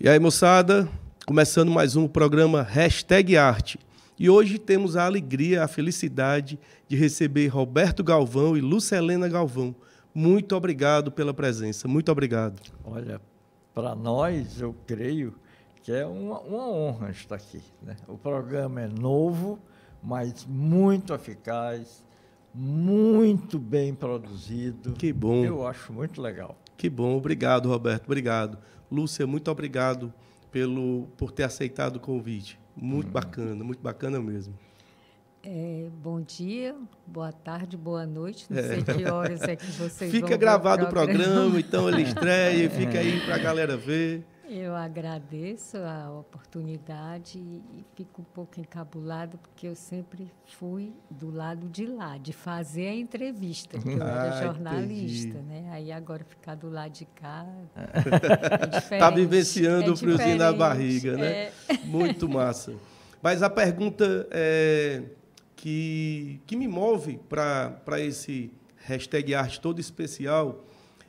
E aí, moçada, começando mais um programa Hashtag Arte. E hoje temos a alegria, a felicidade de receber Roberto Galvão e Lucelena Galvão. Muito obrigado pela presença, muito obrigado. Olha, para nós, eu creio que é uma honra estar aqui, né? O programa é novo, mas muito eficaz, muito bem produzido. Que bom. Eu acho muito legal. Que bom, obrigado, Roberto, obrigado. Lúcia, muito obrigado por ter aceitado o convite. Muito bacana mesmo. Bom dia, boa tarde, boa noite. Não sei que horas é que vocês vão Fica gravado o programa, então ele estreia e fica aí para a galera ver. Eu agradeço a oportunidade e fico um pouco encabulada, porque eu sempre fui do lado de lá, de fazer a entrevista, porque eu era jornalista, né? Aí agora ficar do lado de cá é diferente. Está vivenciando o friozinho na barriga, né? Muito massa. Mas a pergunta que me move para esse hashtag arte todo especial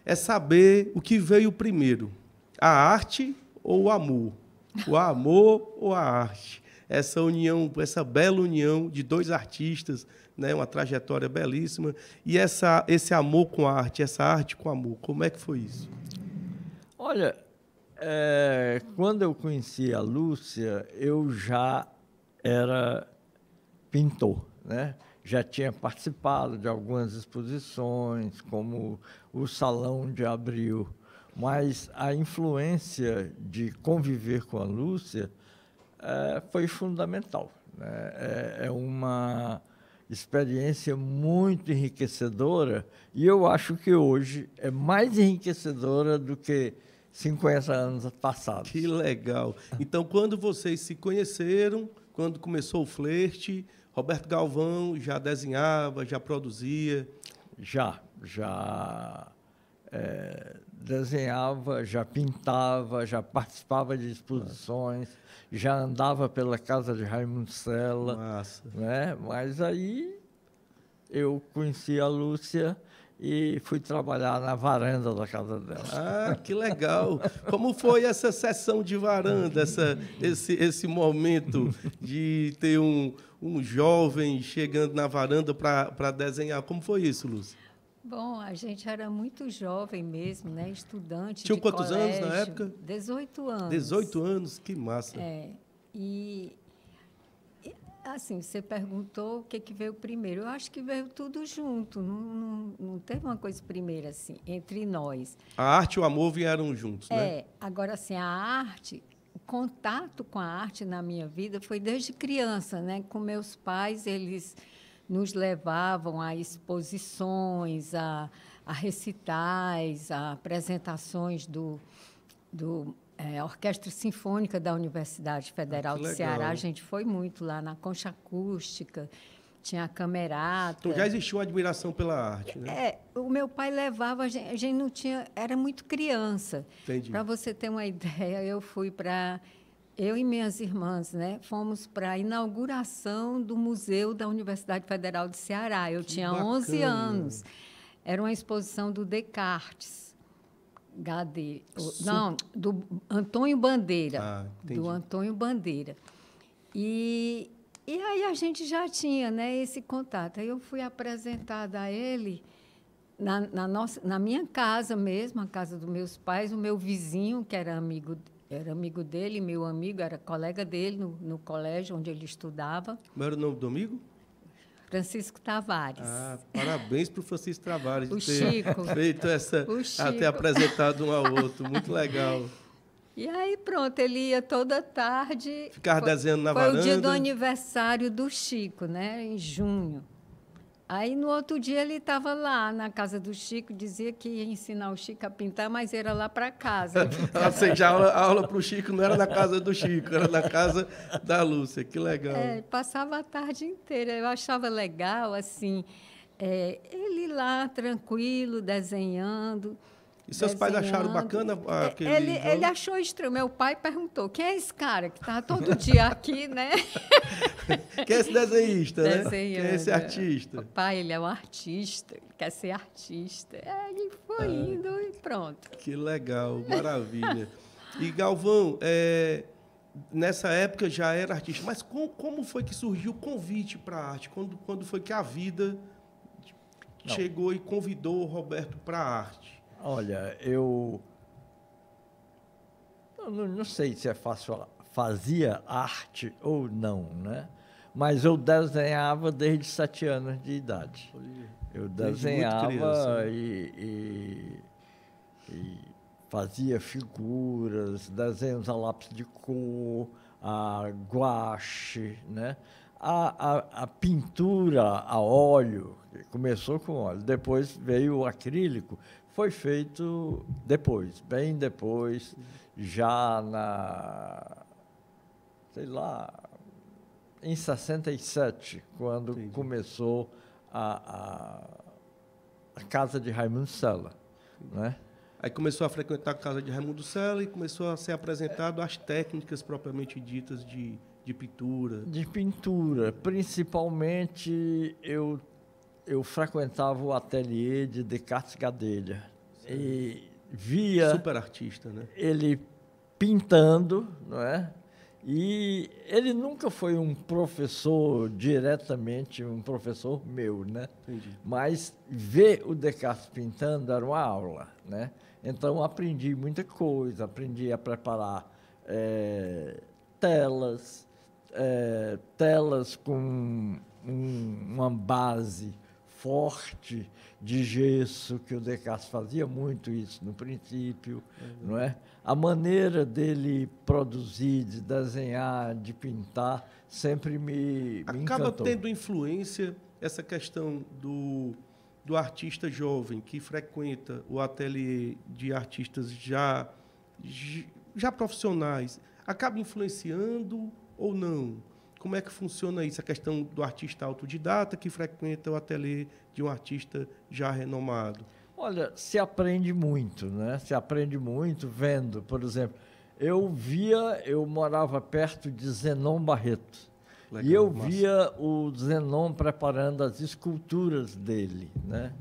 é saber o que veio primeiro. A arte ou o amor? O amor ou a arte? Essa união, essa bela união de dois artistas, né? Uma trajetória belíssima. E esse amor com a arte, essa arte com amor, como é que foi isso? Olha, quando eu conheci a Lúcia, eu já era pintor, né? Já tinha participado de algumas exposições, como o Salão de Abril. Mas a influência de conviver com a Lúcia foi fundamental, né? É uma experiência muito enriquecedora e eu acho que hoje é mais enriquecedora do que 50 anos passados. Que legal! Então, quando vocês se conheceram, quando começou o flerte, Roberto Galvão já desenhava, já produzia? Já desenhava, já pintava, já participava de exposições, já andava pela casa de Raimundo Sela. Massa. Né? Mas aí eu conheci a Lúcia e fui trabalhar na varanda da casa dela. Ah, que legal! Como foi essa sessão de varanda, esse momento de ter um jovem chegando na varanda para desenhar? Como foi isso, Lúcia? Bom, a gente era muito jovem mesmo, né? Estudante. Tinha de quantos colégio, anos na época? 18 anos. 18 anos, que massa. E assim, você perguntou o que veio primeiro. Eu acho que veio tudo junto, não teve uma coisa primeira, assim, entre nós. A arte e o amor vieram juntos, né? Agora, assim, a arte, o contato com a arte na minha vida foi desde criança, né? Com meus pais, eles nos levavam a exposições, a recitais, a apresentações Orquestra Sinfônica da Universidade Federal do Ceará. A gente foi muito lá na Concha Acústica, tinha a Camerata. Então já existiu uma admiração pela arte, né? O meu pai levava, a gente não tinha, era muito criança. Entendi. Para você ter uma ideia, eu e minhas irmãs, né, fomos para a inauguração do Museu da Universidade Federal do Ceará. Eu tinha 11 anos. Era uma exposição do Descartes. Do Antônio Bandeira. Do Antônio Bandeira. E aí a gente já tinha, né, esse contato. Aí eu fui apresentada a ele na minha casa mesmo, a casa dos meus pais, o meu vizinho, que era amigo dele, meu amigo, era colega dele no colégio onde ele estudava. Como era o nome do amigo? Francisco Tavares. Parabéns para o Francisco Tavares o de ter Chico. feito ter apresentado um ao outro. Muito legal. E aí, pronto, ele ia toda tarde. Ficava desenhando na varanda. Foi o dia do aniversário do Chico, né, em junho. Aí, no outro dia, ele estava lá na casa do Chico, dizia que ia ensinar o Chico a pintar, mas era lá para casa. Ou seja, a aula para o Chico não era na casa do Chico, era na casa da Lúcia. Que legal. Passava a tarde inteira. Eu achava legal, assim, ele lá, tranquilo, desenhando. E seus pais acharam bacana aquele ele achou estranho. Meu pai perguntou, quem é esse cara que está todo dia aqui, né? Quem é esse desenhista, né? Quem é esse artista? O pai, ele é um artista, ele quer ser artista. E foi indo e pronto. Que legal, maravilha. E, Galvão, nessa época já era artista, mas como foi que surgiu o convite para a arte? Quando foi que a vida chegou e convidou o Roberto para a arte? Olha, eu não sei se é fácil, fazia arte ou não, né? Mas eu desenhava desde 7 anos de idade. Eu desenhava criança, né? e fazia figuras, desenhos a lápis de cor, a guache, né? A pintura a óleo, começou com óleo, depois veio o acrílico, foi feito depois, bem depois, já sei lá, em 67, quando Entendi. Começou a casa de Raimundo Sela, né? Aí começou a frequentar a casa de Raimundo Sela e começou a ser apresentado as técnicas propriamente ditas de pintura. De pintura. Principalmente, eu frequentava o ateliê de Descartes Gadelha. Sim. E via... Super artista, né? Ele pintando, não é? E ele nunca foi um professor diretamente, um professor meu, né? Entendi. Mas ver o Descartes pintando era uma aula, né? Então, aprendi muita coisa, aprendi a preparar telas com uma base forte de gesso, que o Descartes fazia muito isso no princípio, não é? A maneira dele produzir, de desenhar, de pintar, sempre me Acaba encantou. Tendo influência essa questão do artista jovem que frequenta o ateliê de artistas já profissionais, acaba influenciando ou não? Como é que funciona isso, a questão do artista autodidata que frequenta o ateliê de um artista já renomado? Olha, se aprende muito, né? Se aprende muito vendo, por exemplo, eu morava perto de Zenon Barreto. Legal, e eu via o Zenon preparando as esculturas dele, né?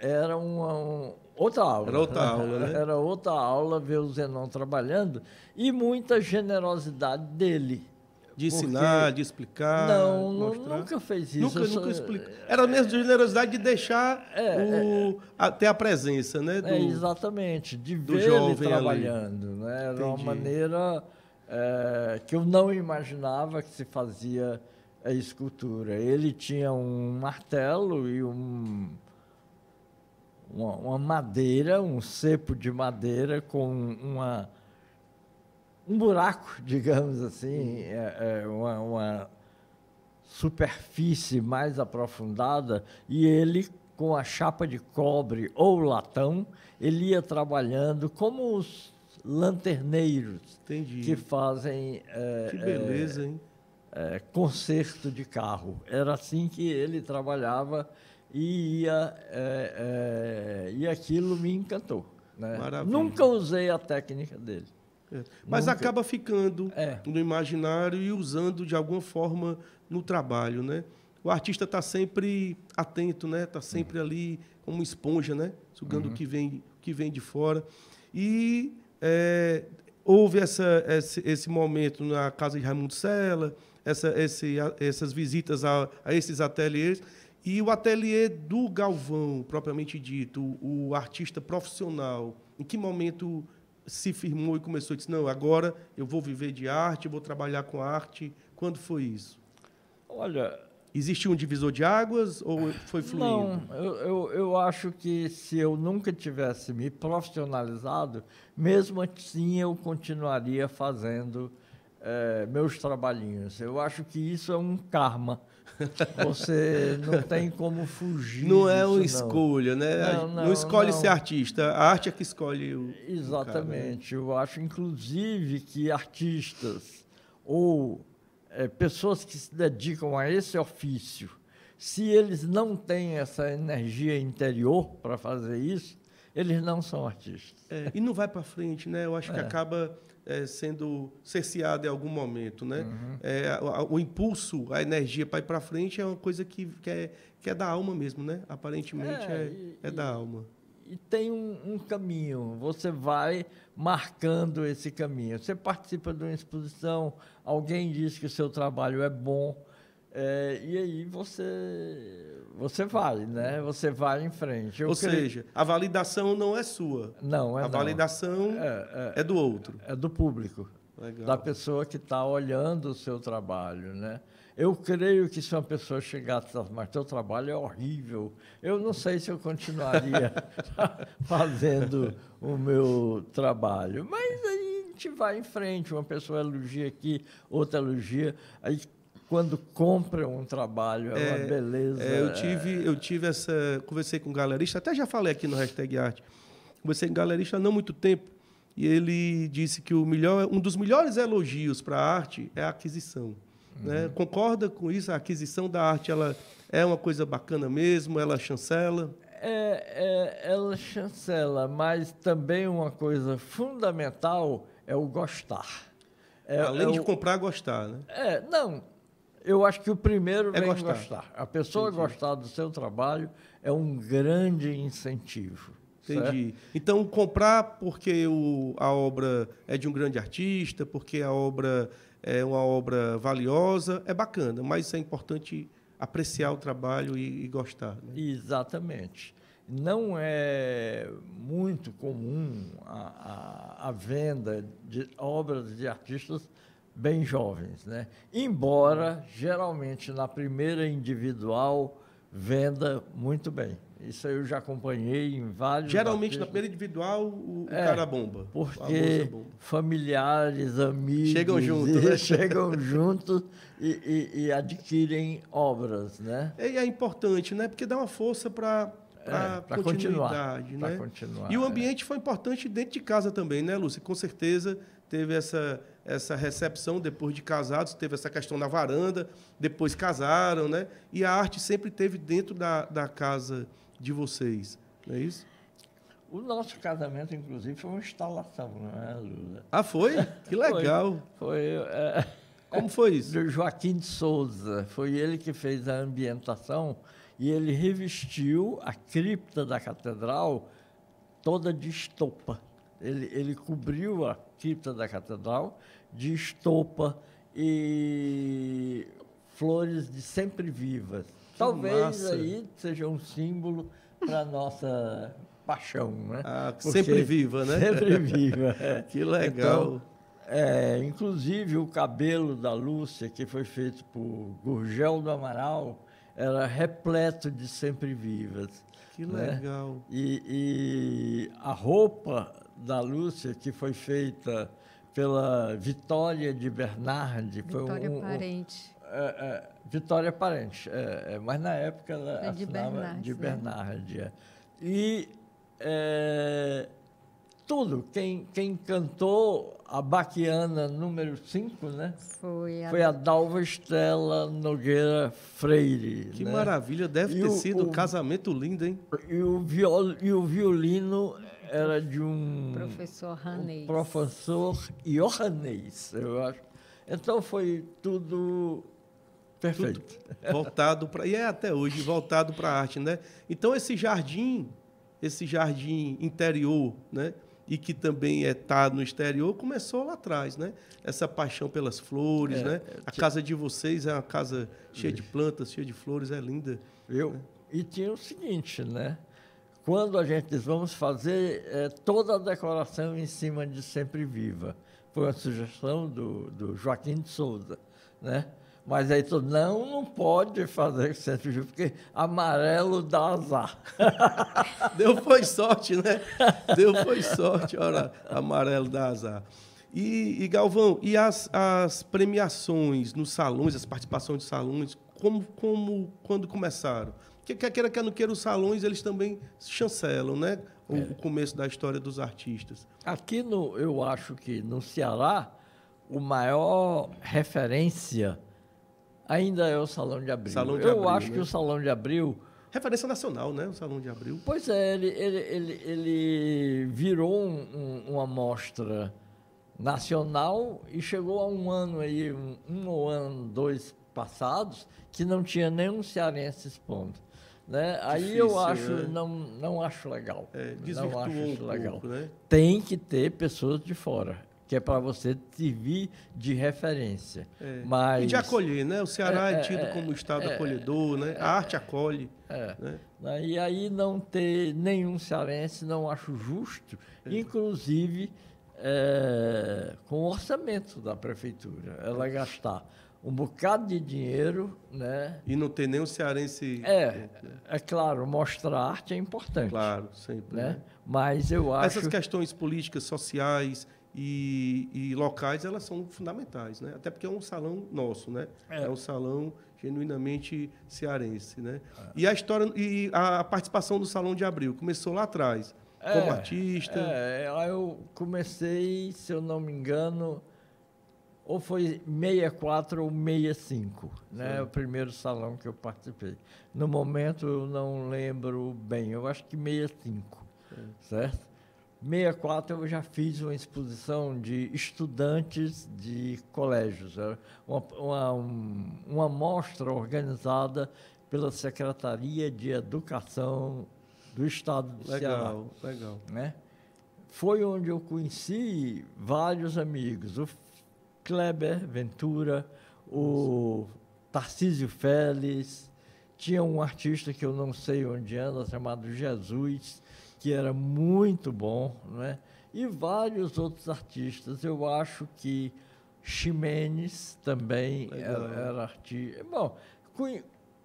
Era outra aula. Era outra aula, né? Era outra aula ver o Zenon trabalhando e muita generosidade dele. De ensinar, de explicar, nunca fez isso. Nunca explicou. Era mesmo de generosidade de deixar ter a presença, né? Exatamente, de ver ele trabalhando. Né? Era uma maneira que eu não imaginava que se fazia a escultura. Ele tinha um martelo e uma madeira, um cepo de madeira com um buraco, digamos assim, uma superfície mais aprofundada, e ele, com a chapa de cobre ou latão, ele ia trabalhando como os lanterneiros. Entendi. Que fazem que beleza, hein? Conserto de carro. Era assim que ele trabalhava e aquilo me encantou. Né? Nunca usei a técnica dele. Mas nunca. Acaba ficando no imaginário e usando de alguma forma no trabalho, né? O artista está sempre atento, né? Está sempre ali como esponja, né? Sugando o que vem de fora. E houve esse momento na casa de Raimundo Sela, essas visitas a esses ateliês. E o ateliê do Galvão, propriamente dito, o artista profissional, em que momento se firmou e começou a dizer, não, agora eu vou viver de arte, vou trabalhar com arte? Quando foi isso? Olha... Existiu um divisor de águas ou foi fluindo? Não, eu acho que se eu nunca tivesse me profissionalizado, mesmo assim eu continuaria fazendo meus trabalhinhos. Eu acho que isso é um karma. Você não tem como fugir. Não é uma escolha, né? Não escolhe ser artista, a arte é que escolhe o Exatamente. cara, né? Eu acho, inclusive, que artistas ou pessoas que se dedicam a esse ofício, se eles não têm essa energia interior para fazer isso, eles não são artistas. E não vai para frente, né? Eu acho que acaba sendo cerceado em algum momento, né? O impulso, a energia para ir para frente é uma coisa que é da alma mesmo, né? Aparentemente é da alma. e tem um caminho, você vai marcando esse caminho. Você participa de uma exposição, alguém diz que o seu trabalho é bom, e aí você vai, né? Você vai em frente. Ou seja, a validação não é sua. Não, a validação é do outro. É do público. Legal. Da pessoa que está olhando o seu trabalho, né? Eu creio que se uma pessoa chegasse e falasse, mas teu trabalho é horrível, eu não sei se eu continuaria fazendo o meu trabalho. Mas aí a gente vai em frente, uma pessoa elogia aqui, outra elogia. Aí, quando compra um trabalho, é uma beleza. Eu tive essa... Conversei com um galerista, até já falei aqui no Hashtag Arte. Conversei com um galerista há não muito tempo, e ele disse que um dos melhores elogios para a arte é a aquisição. Né? Concorda com isso? A aquisição da arte ela é uma coisa bacana mesmo? Ela chancela? Ela chancela, mas também uma coisa fundamental é o gostar. Além de comprar, gostar, né? Não. Eu acho que o primeiro vem gostar. A pessoa gostar do seu trabalho é um grande incentivo. Entendi. Certo? Então, comprar porque a obra é de um grande artista, porque a obra é uma obra valiosa, é bacana, mas é importante apreciar o trabalho e gostar. Né? Exatamente. Não é muito comum a venda de obras de artistas bem jovens, né? Embora, geralmente, na primeira individual, venda muito bem. Isso eu já acompanhei em vários Geralmente, artistas. na primeira individual, o cara bomba. Porque familiares, amigos... Chegam juntos, né? Chegam juntos e adquirem obras, né? E é importante, né? Porque dá uma força para continuidade, né? Continuar. E o ambiente foi importante dentro de casa também, né, Lúcia? Com certeza teve essa recepção depois de casados, teve essa questão na varanda, depois casaram, né? E a arte sempre teve dentro da casa de vocês, não é isso? O nosso casamento, inclusive, foi uma instalação, não é, Lula? Ah, foi? Que legal. Como foi isso? Do Joaquim de Souza. Foi ele que fez a ambientação e ele revestiu a cripta da catedral toda de estopa. Ele cobriu a cripta da catedral de estopa e flores de sempre vivas. Talvez massa. Aí seja um símbolo para a nossa paixão, né? Sempre viva, né? Sempre viva. Que legal. Então, inclusive, o cabelo da Lúcia, que foi feito por Gurgel do Amaral, era repleto de sempre vivas. Que legal. Né? E a roupa da Lúcia, que foi feita pela Vitória de Bernardi... Vitória Parente. Vitória Parente, mas na época ela assinava de Bernardi. Né? E tudo, quem cantou a Baquiana número 5, né? Foi a Dalva Estela Nogueira Freire. Que né? maravilha, deve ter sido um casamento lindo, hein? E o violino era de um professor Hanês. Professor Johanês, eu acho. Então foi tudo perfeito. Tudo voltado para... E até hoje, voltado para a arte, né? Então, esse jardim interior, né? E que também está no exterior, começou lá atrás, né? Essa paixão pelas flores, né? A casa de vocês é uma casa cheia de plantas, cheia de flores, é linda. Né? E tinha o seguinte, né? Quando a gente diz, vamos fazer toda a decoração em cima de Sempre Viva. Foi uma sugestão do Joaquim de Souza, né? Mas aí tu não pode fazer Sempre Viva, porque amarelo dá azar. Deu foi sorte, né? Foi sorte, ora, amarelo dá azar. E Galvão, e as premiações nos salões, as participações de salões, quando começaram? Porque quer não queira, os salões, eles também chancelam, né? O começo da história dos artistas. Aqui, eu acho que no Ceará, o maior referência ainda é o Salão de Abril. Eu acho que o Salão de Abril... Referência nacional, né? O Salão de Abril. Pois é, ele virou uma mostra nacional e chegou a um ano aí, um ou ano, 2 passados, que não tinha nenhum cearense expondo. né? Aí difícil, eu acho, né? não acho legal. Desvirtuou não acho isso legal. pouco, né? Tem que ter pessoas de fora, que é para você servir de referência. Mas, e de acolher, né? O Ceará é tido como estado acolhedor, né? A arte acolhe. Né? E aí não ter nenhum cearense não acho justo, inclusive com o orçamento da prefeitura. Ela gastar um bocado de dinheiro, né? E não ter nenhum cearense... É claro, mostrar arte é importante. Claro, sempre. Né? Mas eu acho... Essas questões políticas, sociais e locais, elas são fundamentais, né? Até porque é um salão nosso, né? É um salão genuinamente cearense, né? E a história e a participação do Salão de Abril começou lá atrás, como artista. Eu comecei, se eu não me engano, ou foi 64 ou 65, né? O primeiro salão que eu participei. No momento eu não lembro bem, eu acho que 65, certo? 64 eu já fiz uma exposição de estudantes de colégios, uma mostra organizada pela Secretaria de Educação do Estado do Ceará. Legal. Né? Foi onde eu conheci vários amigos, o Kleber Ventura, o Tarcísio Félix, tinha um artista que eu não sei onde anda, chamado Jesus, que era muito bom, né? E vários outros artistas. Eu acho que Ximenes também era artista. Bom,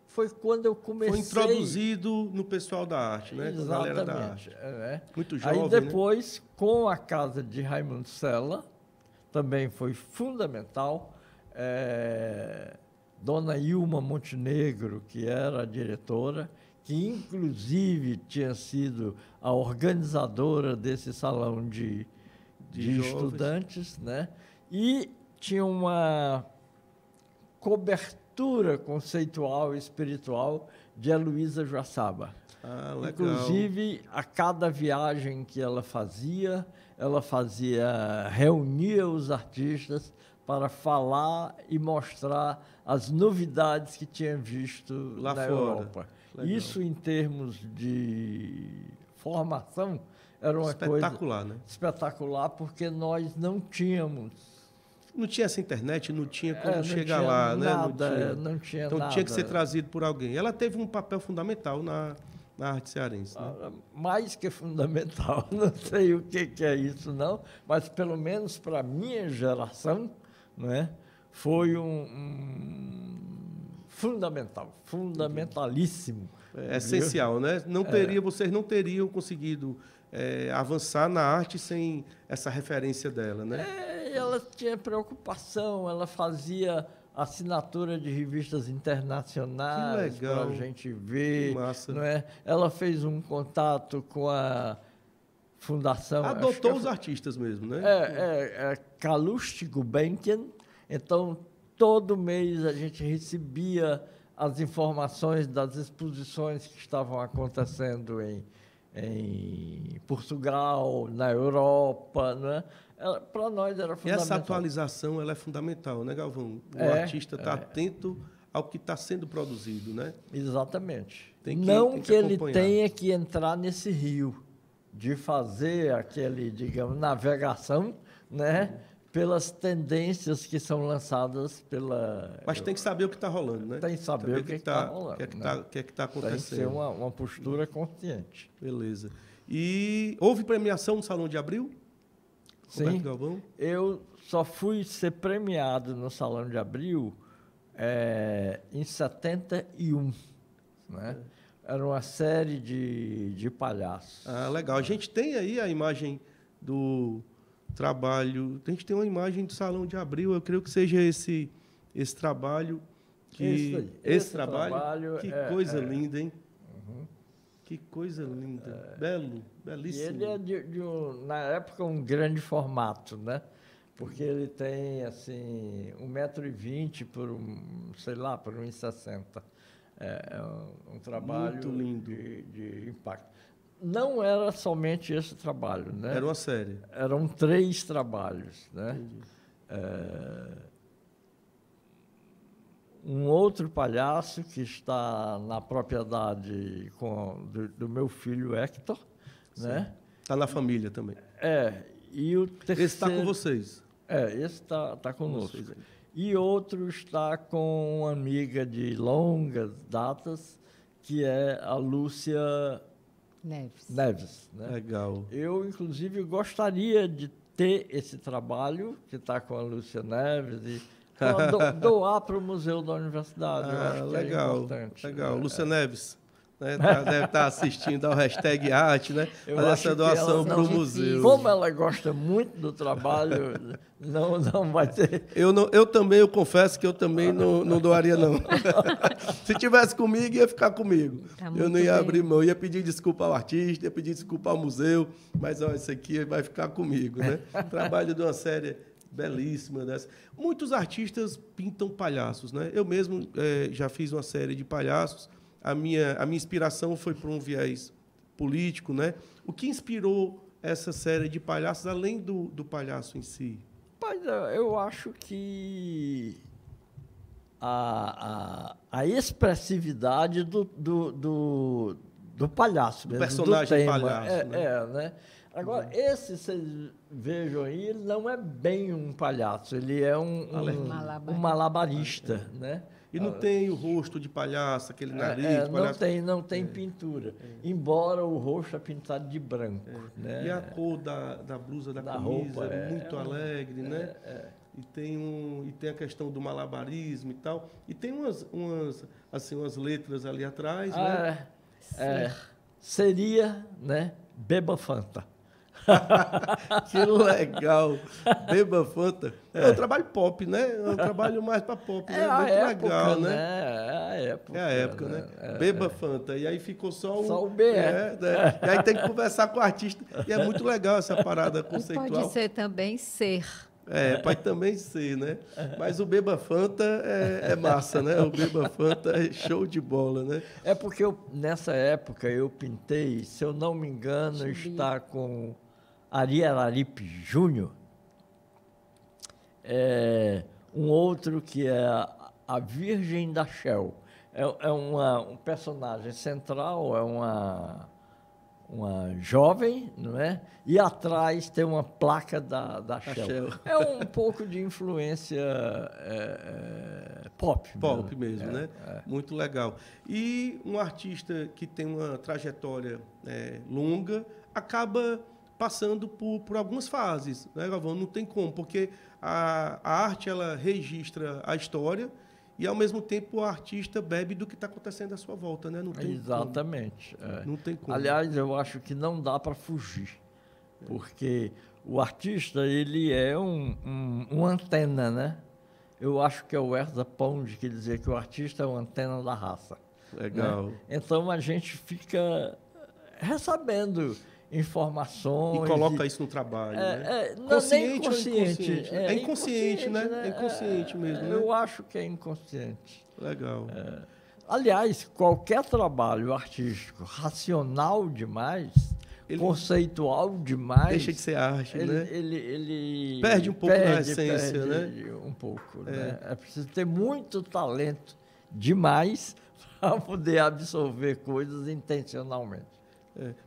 foi quando eu comecei... Foi introduzido no pessoal da arte, né? Exatamente. A galera da arte. Muito jovem, aí depois, né? Com a casa de Raimundo Sela, também foi fundamental. Dona Ilma Montenegro, que era a diretora, que inclusive tinha sido a organizadora desse salão de estudantes, né? E tinha uma cobertura conceitual e espiritual de Heloísa Joaçaba. Legal. Inclusive, a cada viagem que ela reunia os artistas para falar e mostrar as novidades que tinha visto lá na fora. Europa. Legal. Isso, em termos de formação, era uma espetacular, coisa né? espetacular, porque nós não tínhamos... Não tinha essa internet, não tinha como chegar tinha lá, nada, né? Não tinha então nada. Tinha que ser trazido por alguém. Ela teve um papel fundamental na arte cearense, né? Mais que fundamental. Não sei o que é isso, não, mas pelo menos para a minha geração, né, foi fundamentalíssimo. Essencial, né? Vocês não teriam conseguido avançar na arte sem essa referência dela, né? Ela tinha preocupação, ela fazia assinatura de revistas internacionais para a gente ver. Que massa. Não é? Ela fez um contato com a fundação... Adotou os artistas mesmo, né? Calouste Gulbenkian. Então, todo mês a gente recebia as informações das exposições que estavam acontecendo em Portugal, na Europa, né? Para nós era fundamental. E essa atualização ela é fundamental, né, Galvão? O artista está atento ao que está sendo produzido, né? Exatamente. Tem que ele tenha que entrar nesse rio de fazer aquele, digamos, navegação, né? Pelas tendências que são lançadas pela... Mas tem que saber o que está rolando, né? Tem que saber o que está rolando. O que é que está acontecendo. Tem que ser uma postura consciente. Beleza. E houve premiação no Salão de Abril? Sim. Roberto Galvão? Eu só fui ser premiado no Salão de Abril em 71, né? Era uma série de palhaços. Legal. A gente tem aí a imagem do trabalho. A gente tem uma imagem do Salão de Abril. Eu creio que seja esse trabalho. Esse trabalho. Que coisa linda, hein? Uhum. Que coisa linda. Belíssimo. E ele é, na época, um grande formato, né? Porque ele tem, assim, 1,20 m por, por 1,60 m. É um trabalho muito lindo. De impacto. Não era somente esse trabalho, né? Era uma série. Eram 3 trabalhos, né? um outro palhaço que está na propriedade do meu filho Hector, né? Está na família também. E o terceiro... Esse está com vocês? Esse está conosco. E outro está com uma amiga de longas datas, que é a Lúcia Neves, né? Legal. Eu, inclusive, gostaria de ter esse trabalho, que está com a Lúcia Neves, e doar para o Museu da Universidade. Eu acho que legal, é importante. Legal. Lúcia Neves, né, deve estar assistindo ao Hashtag Arte, né? Fazer essa doação para o museu. Como ela gosta muito do trabalho, não vai ter... Eu confesso que eu também não doaria, não. Se tivesse comigo, ia ficar comigo. Eu não ia abrir mão, ia pedir desculpa ao artista, ia pedir desculpa ao museu, mas isso aqui vai ficar comigo, né? Trabalho de uma série belíssima dessa. Muitos artistas pintam palhaços, né? Eu mesmo já fiz uma série de palhaços. A minha inspiração foi por um viés político, né? O que inspirou essa série de palhaços, além do palhaço em si? Eu acho que a expressividade do palhaço mesmo, do personagem do tema. palhaço, né? Agora, esse, vocês vejam aí, ele não é bem um palhaço, ele é um malabarista, né? E não tem o rosto de palhaço, aquele nariz de palhaço. Não tem pintura, embora o rosto é pintado de branco. Né? E a cor da blusa, da camisa, roupa, é muito alegre, né? E tem a questão do malabarismo e tal. E tem umas letras ali atrás, né? Seria, né? Beba Fanta. Que legal. Beba Fanta. É um trabalho pop, né? É um trabalho mais para pop. Né? Muito legal, né? É a época, né? Beba Fanta. E aí ficou só o BE. E aí tem que conversar com o artista. E é muito legal essa parada conceitual. E pode ser também ser. Pode também ser, né? Mas o Beba Fanta é massa, né? O Beba Fanta é show de bola, né? É porque nessa época eu pintei, se eu não me engano, está com Ari Araripe Júnior, um outro que é a Virgem da Shell. Um personagem central, é uma jovem, não é? E atrás tem uma placa da Shell. É um pouco de influência pop. Pop mesmo, né? Muito legal. E um artista que tem uma trajetória longa acaba passando por algumas fases, né, Galvão? Não tem como, porque a arte ela registra a história e, ao mesmo tempo, o artista bebe do que está acontecendo à sua volta, né? Não tem Exatamente. Como. Não tem como. Aliás, eu acho que não dá para fugir, porque o artista ele é uma antena, né? Eu acho que é o Herza Pound que dizia que o artista é uma antena da raça. Legal. Né? Então, a gente fica recebendo informações. E coloca isso no trabalho, né? Consciente ou inconsciente? É inconsciente, né? É inconsciente mesmo, né? Eu acho que é inconsciente. Legal. Aliás, qualquer trabalho artístico racional demais, conceitual demais... Deixa de ser arte, né? Ele perde um pouco da essência, né? Um pouco, né? É preciso ter muito talento demais para poder absorver coisas intencionalmente.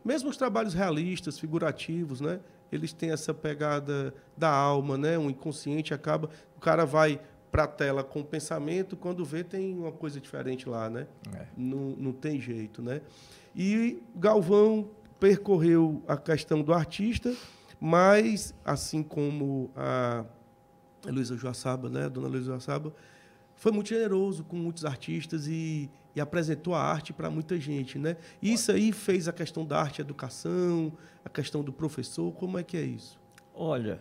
Mesmo os trabalhos realistas, figurativos, né? Eles têm essa pegada da alma, né? O inconsciente acaba... O cara vai para a tela com o pensamento, quando vê tem uma coisa diferente lá, né? Não tem jeito, né? E Galvão percorreu a questão do artista, mas, assim como a Luísa Joaçaba, né? A dona Luísa Joaçaba, foi muito generoso com muitos artistas e apresentou a arte para muita gente, né? Isso aí fez a questão da arte e educação, a questão do professor, como é que é isso? Olha,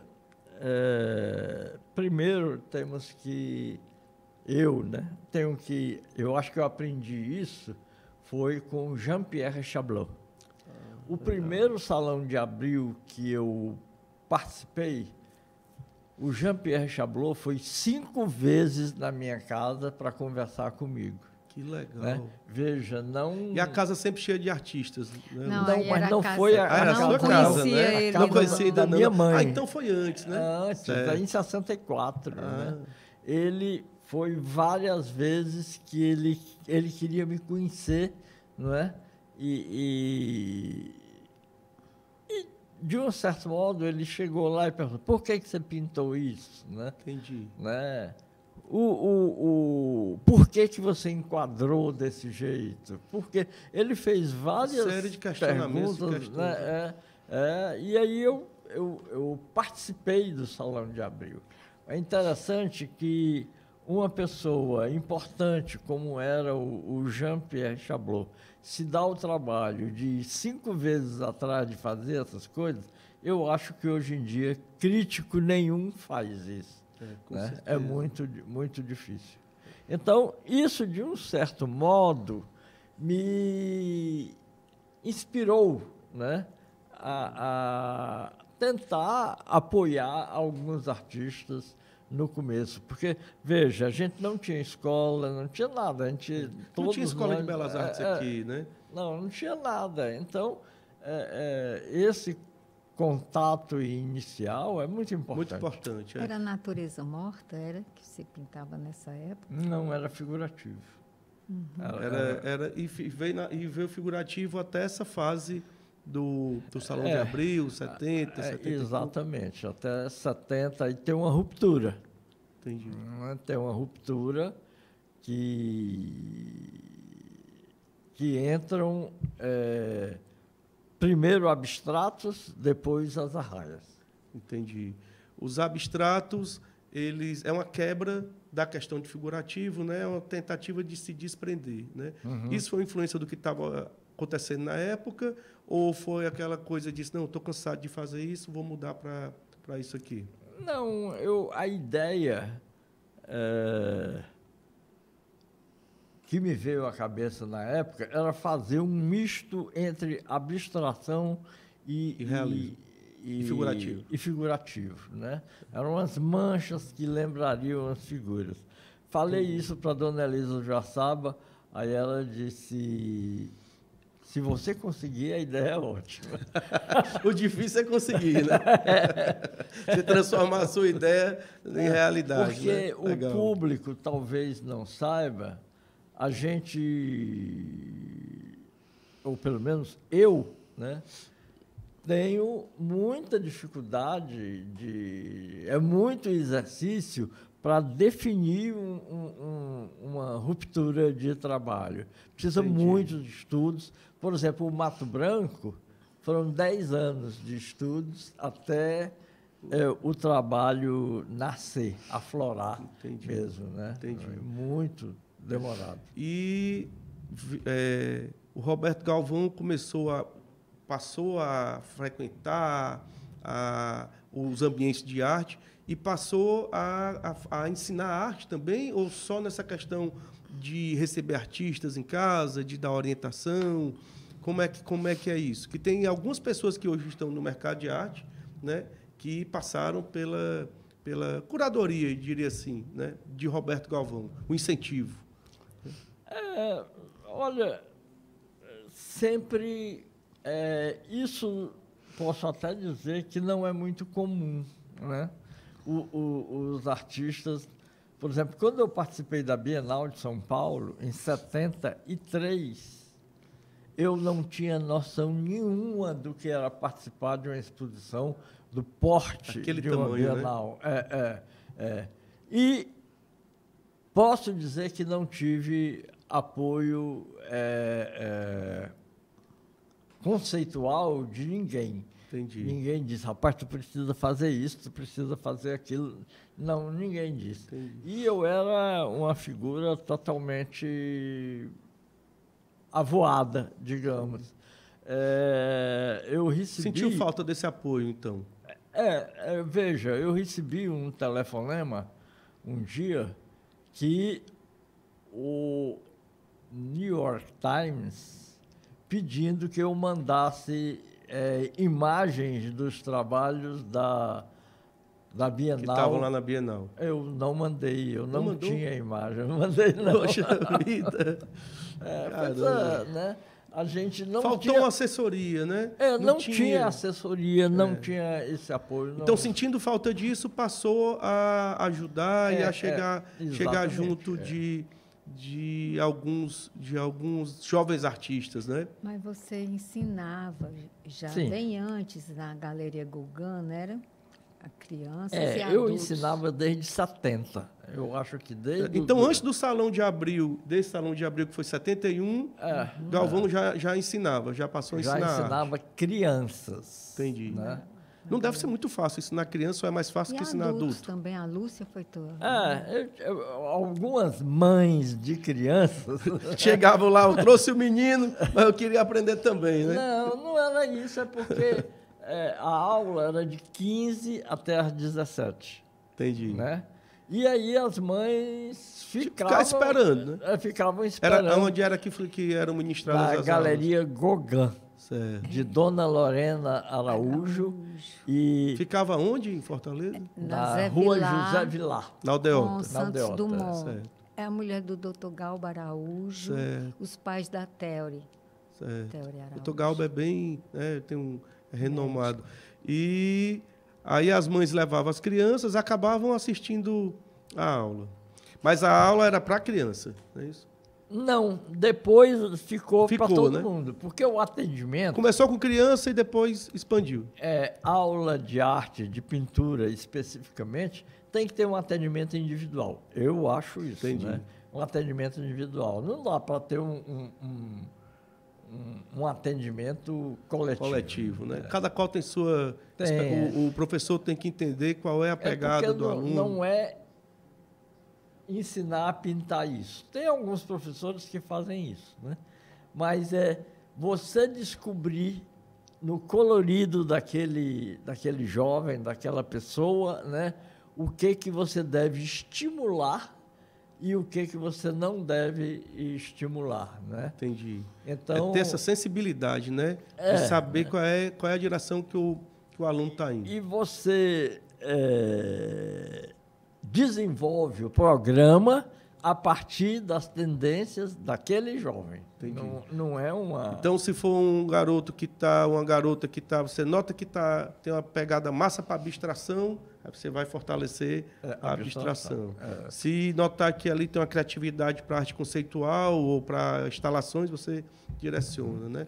primeiro temos que eu acho que eu aprendi isso foi com Jean-Pierre Chablot. O primeiro Salão de Abril que eu participei, o Jean-Pierre Chablot foi 5 vezes na minha casa para conversar comigo. Que legal. Né? Veja, não... E a casa sempre cheia de artistas. Né? Não, mas não foi a sua casa, né? Não conhecia da minha mãe. Então foi antes, né? Antes, em 64. Né? Ele foi várias vezes que ele queria me conhecer, não é? E, de um certo modo, ele chegou lá e perguntou, por que você pintou isso? Né? Entendi. Né? Por que você enquadrou desse jeito? Porque ele fez várias série de questionamentos perguntas, né? E aí eu participei do Salão de Abril. É interessante que uma pessoa importante como era o Jean-Pierre Chablot se dá o trabalho de 5 vezes atrás de fazer essas coisas, eu acho que hoje em dia crítico nenhum faz isso. Né? É muito, muito difícil. Então, isso, de um certo modo, me inspirou, né, a tentar apoiar alguns artistas no começo. Porque, veja, a gente não tinha escola, não tinha nada. Não tinha escola de belas artes aqui, né? Não tinha nada. Então, esse contato inicial é muito importante. Muito importante. Era a natureza morta, era que você pintava nessa época? Não, era figurativo. Uhum. E veio figurativo até essa fase do Salão de Abril, 70, 70. Exatamente, até 70, e tem uma ruptura. Entendi. Tem uma ruptura que entram primeiro abstratos, depois as arraias. Entendi. Os abstratos, é uma quebra da questão de figurativo, né? É uma tentativa de se desprender, né? Uhum. Isso foi influência do que estava acontecendo na época, ou foi aquela coisa de, não, estou cansado de fazer isso, vou mudar para isso aqui? Não, a ideia que me veio à cabeça na época era fazer um misto entre abstração e realismo. E figurativo, né? Eram umas manchas que lembrariam as figuras. Falei isso para a dona Elisa Joaçaba, aí ela disse, se você conseguir, a ideia é ótima. O difícil é conseguir, né? Você transformar a sua ideia em realidade. Porque né? o público talvez não saiba, a gente, ou pelo menos eu, né, tenho muita dificuldade, é muito exercício para definir uma ruptura de trabalho. Precisa muitos estudos. Por exemplo, o Mato Branco, foram 10 anos de estudos até o trabalho nascer, aflorar mesmo. Né? Muito demorado. E o Roberto Galvão passou a frequentar os ambientes de arte e passou a ensinar arte também, ou só nessa questão de receber artistas em casa, de dar orientação? Como é que é isso? Que tem algumas pessoas que hoje estão no mercado de arte, né, que passaram pela curadoria, diria assim, né, de Roberto Galvão, o incentivo. Olha, sempre isso posso até dizer que não é muito comum, né? Os artistas, por exemplo, quando eu participei da Bienal de São Paulo, em 73, eu não tinha noção nenhuma do que era participar de uma exposição do porte Aquele de uma tamanho, Bienal. Né? E posso dizer que não tive apoio conceitual de ninguém. Entendi. Ninguém disse, rapaz, tu precisa fazer isso, tu precisa fazer aquilo. Não, ninguém disse. Entendi. E eu era uma figura totalmente avoada, digamos. Eu recebi... Sentiu falta desse apoio, então? Veja, eu recebi um telefonema um dia que o New York Times pedindo que eu mandasse imagens dos trabalhos da Bienal. Que estavam lá na Bienal. Eu não mandei, eu não mandou? tinha imagem, eu não mandei, não. Poxa vida! Né? A gente não Faltou uma assessoria, né? Não tinha assessoria, não tinha esse apoio. Não. Então, sentindo falta disso, passou a ajudar e a chegar junto de alguns jovens artistas, né? Mas você ensinava já Sim. bem antes na Galeria Gauguin, não era? A criança eu adultos. ensinava desde 70. Eu acho que desde... Então, antes do Salão de Abril, desse Salão de Abril que foi 71, Galvão já ensinava, já passou a ensinar. Já ensinava crianças. Entendi. Né? Não deve ser muito fácil ensinar criança, ou é mais fácil que ensinar adulto? Também, a Lúcia foi toda. Algumas mães de crianças... Chegavam lá, eu trouxe o menino, mas eu queria aprender também, né? Não era isso, é porque a aula era de 15 até as 17. Entendi. Né? E aí as mães ficavam esperando, né? Ficavam esperando. Onde era que eram ministradas as aulas? Na Galeria Gauguin, de Dona Lorena Araújo. E ficava onde, em Fortaleza? Na Rua José Vilar. Na Aldeota. Com Santos Dumont. É a mulher do Dr. Galba Araújo, os pais da Theory. O Dr. Galba é bem... é renomado. E... Aí as mães levavam as crianças, acabavam assistindo a aula. Mas a aula era para criança, não é isso? Não, depois ficou para todo né? mundo, porque o atendimento... Começou com criança e depois expandiu. Aula de arte, de pintura especificamente, tem que ter um atendimento individual. Eu acho isso, né? Um atendimento individual. Não dá para ter um atendimento coletivo. Né? Cada qual tem sua... O professor tem que entender qual é a pegada do aluno. Não é ensinar a pintar isso. Tem alguns professores que fazem isso, né? Mas é você descobrir no colorido daquele jovem, daquela pessoa, né? O que você deve estimular e o que você não deve estimular, né? Entendi. Então, ter essa sensibilidade, né? De saber qual é a direção que o aluno está indo. E você desenvolve o programa a partir das tendências daquele jovem. Entendi. Não é uma... Então, se for uma garota que está, você nota que tem uma pegada massa para abstração, aí você vai fortalecer a abstração. Se notar que ali tem uma criatividade para arte conceitual ou para instalações, você direciona, né?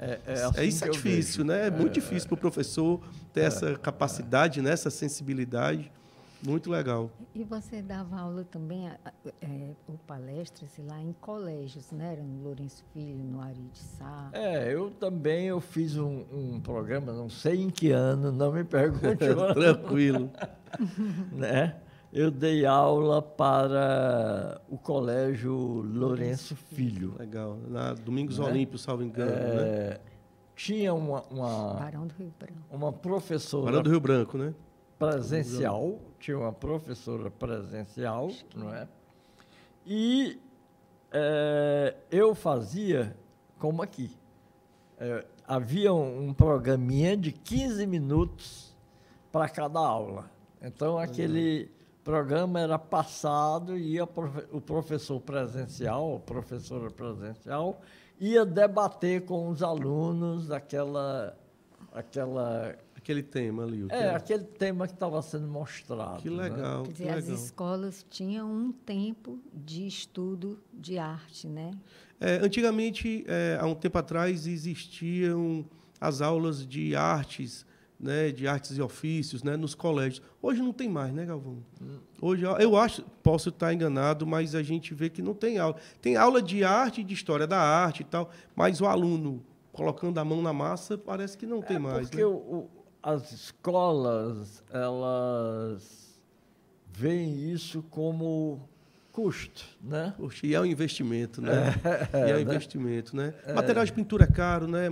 Assim isso é difícil, né? É muito difícil para o professor ter essa capacidade, né? Essa sensibilidade. Muito legal. E você dava aula também, ou palestras, sei lá, em colégios, né? No Lourenço Filho, no Ari de Sá. Eu fiz um programa, não sei em que ano, não me pergunte. Tranquilo. Né? Eu dei aula para o Colégio Lourenço Filho. Legal. Na Domingos Olímpio, salvo engano, né? Tinha uma Barão do Rio Branco. Uma professora... Barão do Rio Branco, né? Presencial, tinha uma professora presencial, não é? E eu fazia como aqui. Havia um programinha de 15 minutos para cada aula. Então, aquele programa era passado e o professor presencial, a professora presencial, ia debater com os alunos aquele tema ali. Aquele tema que estava sendo mostrado. Que legal. Né? Quer dizer, as escolas tinham um tempo de estudo de arte, né? Antigamente, há um tempo atrás, existiam as aulas de artes, né, de artes e ofícios, né, nos colégios. Hoje não tem mais, né, Galvão? Hoje, eu acho, posso estar enganado, mas a gente vê que não tem aula. Tem aula de arte e de história da arte e tal, mas o aluno colocando a mão na massa parece que não tem mais. Porque né? As escolas, elas veem isso como custo, né? Poxa, e é um investimento, né? Investimento, né? Material de pintura é caro, né?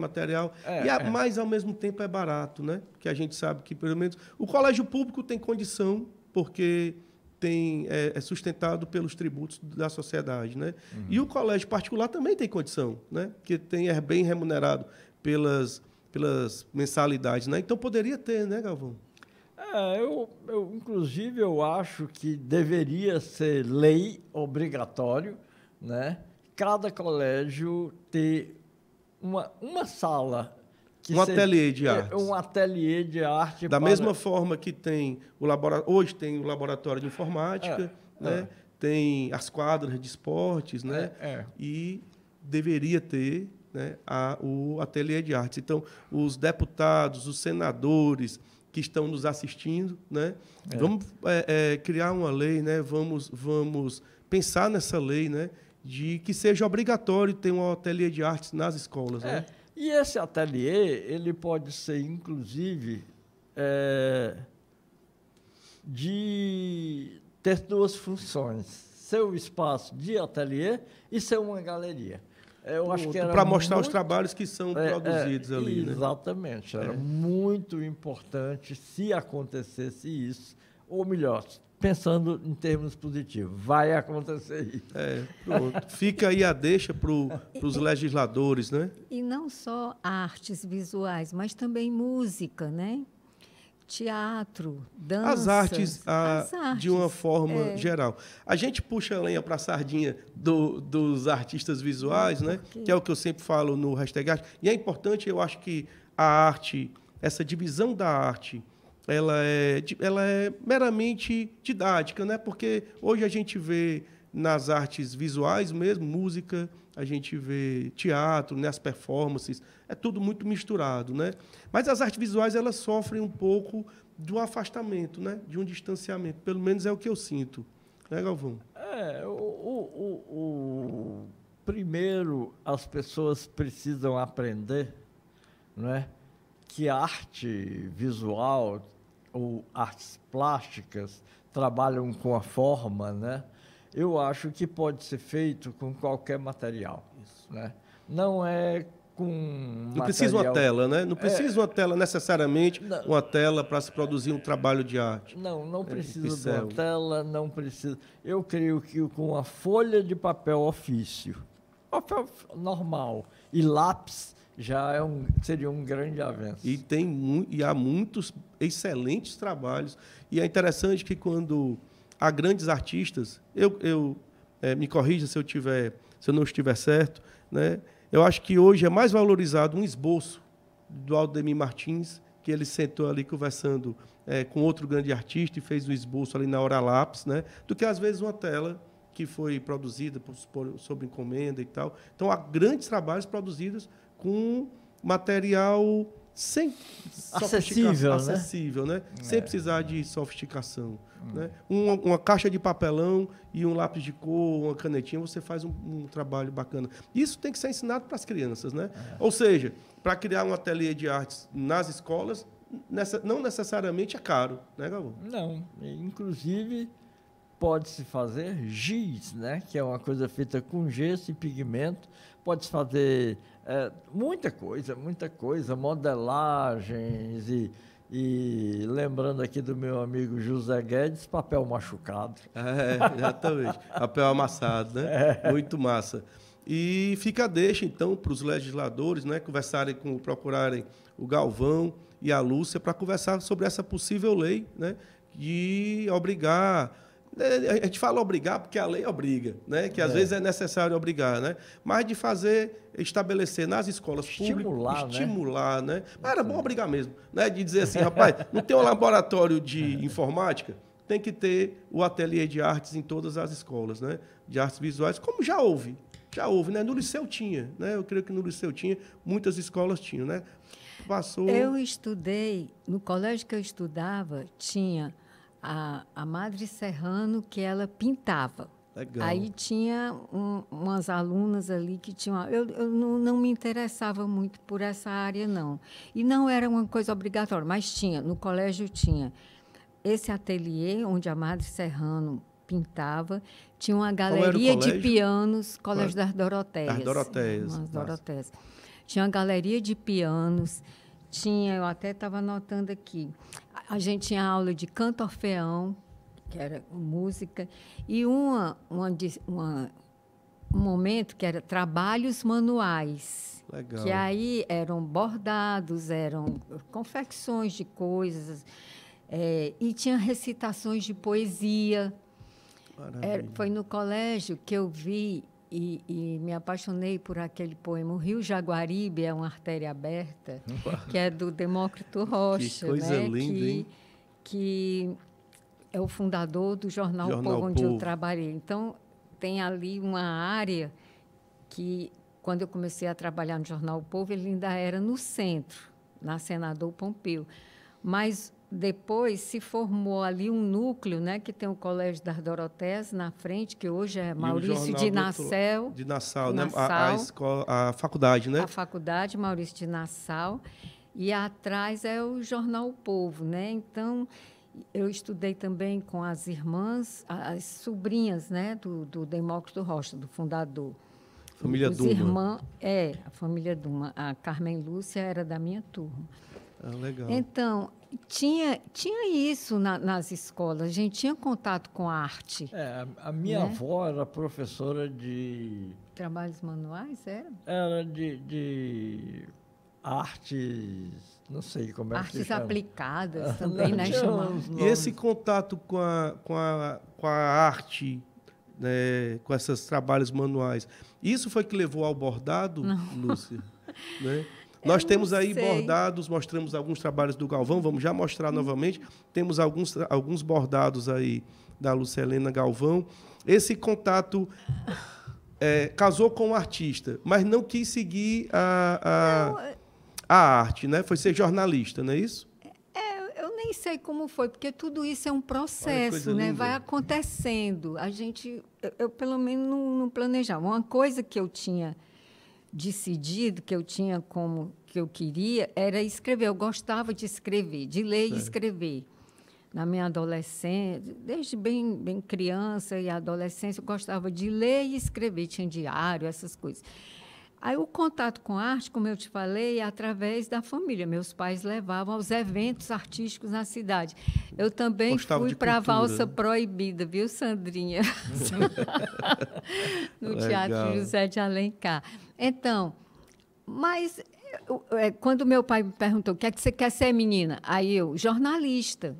Mas, ao mesmo tempo, é barato, né? Porque a gente sabe que, pelo menos, o colégio público tem condição, porque é sustentado pelos tributos da sociedade, né? Uhum. E o colégio particular também tem condição, né? Porque é bem remunerado pelas mensalidades, né? Então, poderia ter, né, Galvão? Inclusive, eu acho que deveria ser lei obrigatório, né? Cada colégio ter uma sala. Ateliê de arte. Um ateliê de arte. Da mesma forma que tem o laboratório. Hoje tem o laboratório de informática, né? Tem as quadras de esportes, né? E deveria ter, né, o ateliê de artes. Então, os deputados, os senadores que estão nos assistindo, né? Vamos criar uma lei, né? Vamos pensar nessa lei, né? De que seja obrigatório ter um ateliê de artes nas escolas, né? E esse ateliê, ele pode ser, inclusive, de ter duas funções: ser o espaço de ateliê e ser uma galeria. Eu acho que era para mostrar os trabalhos que são produzidos ali, né? Exatamente. Era muito importante se acontecesse isso, ou melhor, pensando em termos positivos, vai acontecer isso. Pronto. Fica aí a deixa para os legisladores, né? E não só artes visuais, mas também música, né? Teatro, dança. As artes, de uma forma geral. A gente puxa a lenha para a sardinha dos artistas visuais, né? Que é o que eu sempre falo no Hashtag Arte. E é importante, eu acho que a arte, essa divisão da arte, ela é meramente didática, né? Porque hoje a gente vê nas artes visuais mesmo, música, a gente vê teatro, né? As performances, é tudo muito misturado, né? Mas as artes visuais, elas sofrem um pouco do afastamento, né? De um distanciamento, pelo menos é o que eu sinto, né, Galvão? Primeiro, as pessoas precisam aprender, não é, que a arte visual ou artes plásticas trabalham com a forma, né? Eu acho que pode ser feito com qualquer material. Isso. Né? Não é com Não precisa uma tela, né? Não precisa uma tela necessariamente, uma tela para se produzir um trabalho de arte. Não precisa de uma tela, não precisa. Eu creio que com a folha de papel ofício, papel normal e lápis, já seria um grande avanço. E há muitos excelentes trabalhos. E é interessante que quando há grandes artistas, me corrija se eu não estiver certo, né? Eu acho que hoje é mais valorizado um esboço do Aldemir Martins, que ele sentou ali conversando com outro grande artista e fez um esboço ali na hora lápis, né? Do que, às vezes, uma tela que foi produzida sob encomenda e tal. Então, há grandes trabalhos produzidos com material acessível, né? Sem precisar de sofisticação. Né? Uma caixa de papelão e um lápis de cor, uma canetinha, você faz um trabalho bacana. Isso tem que ser ensinado para as crianças, né? Ou seja, para criar um ateliê de artes nas escolas, não necessariamente é caro, né, Galvão? Não, inclusive pode-se fazer giz, né? Que é uma coisa feita com gesso e pigmento. Pode-se fazer muita coisa, modelagens e lembrando aqui do meu amigo José Guedes, papel machucado. Exatamente. Papel amassado, né? Muito massa. E fica a deixa, então, para os legisladores, né, procurarem o Galvão e a Lúcia para conversar sobre essa possível lei, né, de obrigar. A gente fala obrigar porque a lei obriga, né? Que às vezes é necessário obrigar, né? Mas de estabelecer nas escolas públicas, estimular, né? Mas era bom obrigar mesmo, né? De dizer assim, rapaz, não tem um laboratório de informática, tem que ter o ateliê de artes em todas as escolas, né? De artes visuais, como já houve, né? No Liceu tinha, né? Eu creio que no Liceu tinha, muitas escolas tinham, né? Eu estudei, no colégio que eu estudava, tinha a Madre Serrano, que ela pintava. Legal. Aí tinha umas alunas ali que tinham... Eu não me interessava muito por essa área, não. E não era uma coisa obrigatória, mas tinha, no colégio tinha esse ateliê onde a Madre Serrano pintava, tinha uma galeria de pianos, Colégio das Doroteias. Das Doroteias. Doroteias. Tinha uma galeria de pianos, eu até estava anotando aqui, a gente tinha aula de canto orfeão, que era música, e um momento que era trabalhos manuais. Legal. Que aí eram bordados, eram confecções de coisas, e tinha recitações de poesia. Foi no colégio que eu vi e me apaixonei por aquele poema. O Rio Jaguaribe é uma artéria aberta, que é do Demócrito Rocha. Que coisa né? linda, hein? Que é o fundador do Jornal Povo, onde eu trabalhei. Então, tem ali uma área que, quando eu comecei a trabalhar no Jornal Povo, ele ainda era no centro, na Senador Pompeu. Mas depois se formou ali um núcleo, né, que tem o Colégio das Doroteias na frente, que hoje é Maurício de Nassau. De Nassau, né? A faculdade, né? A faculdade Maurício de Nassau. E atrás é o Jornal O Povo, né? Então, eu estudei também com as irmãs, as sobrinhas, né, do Demócrito Rocha, do fundador. Família Duma. A família Duma. A Carmen Lúcia era da minha turma. Ah, legal. Então, tinha isso nas escolas. A gente tinha contato com a arte. A minha avó era professora de... Trabalhos manuais, era? Era de artes, não sei como é que se chama. Artes aplicadas também, né? E esse contato com a arte, né, com esses trabalhos manuais, isso foi que levou ao bordado, Lúcia? Né? Nós temos aí bordados, mostramos alguns trabalhos do Galvão, vamos já mostrar novamente. Temos alguns bordados aí da Lúcia Helena Galvão. Esse contato casou com o artista, mas não quis seguir a arte, né? Foi ser jornalista, não é isso? Eu nem sei como foi, porque tudo isso é um processo, né? Vai acontecendo. Eu pelo menos não planejava. Uma coisa que eu tinha decidido, que eu tinha como que eu queria, era escrever. Eu gostava de escrever, de ler e escrever. Na minha adolescência, desde bem criança e adolescência, eu gostava de ler e escrever. Tinha diário, essas coisas. Aí o contato com a arte, como eu te falei, é através da família. Meus pais levavam aos eventos artísticos na cidade. Eu também fui para a Valsa Proibida, viu, Sandrinha? No Teatro José de Alencar. Então, mas quando meu pai me perguntou o que é que você quer ser, menina? Aí eu, jornalista.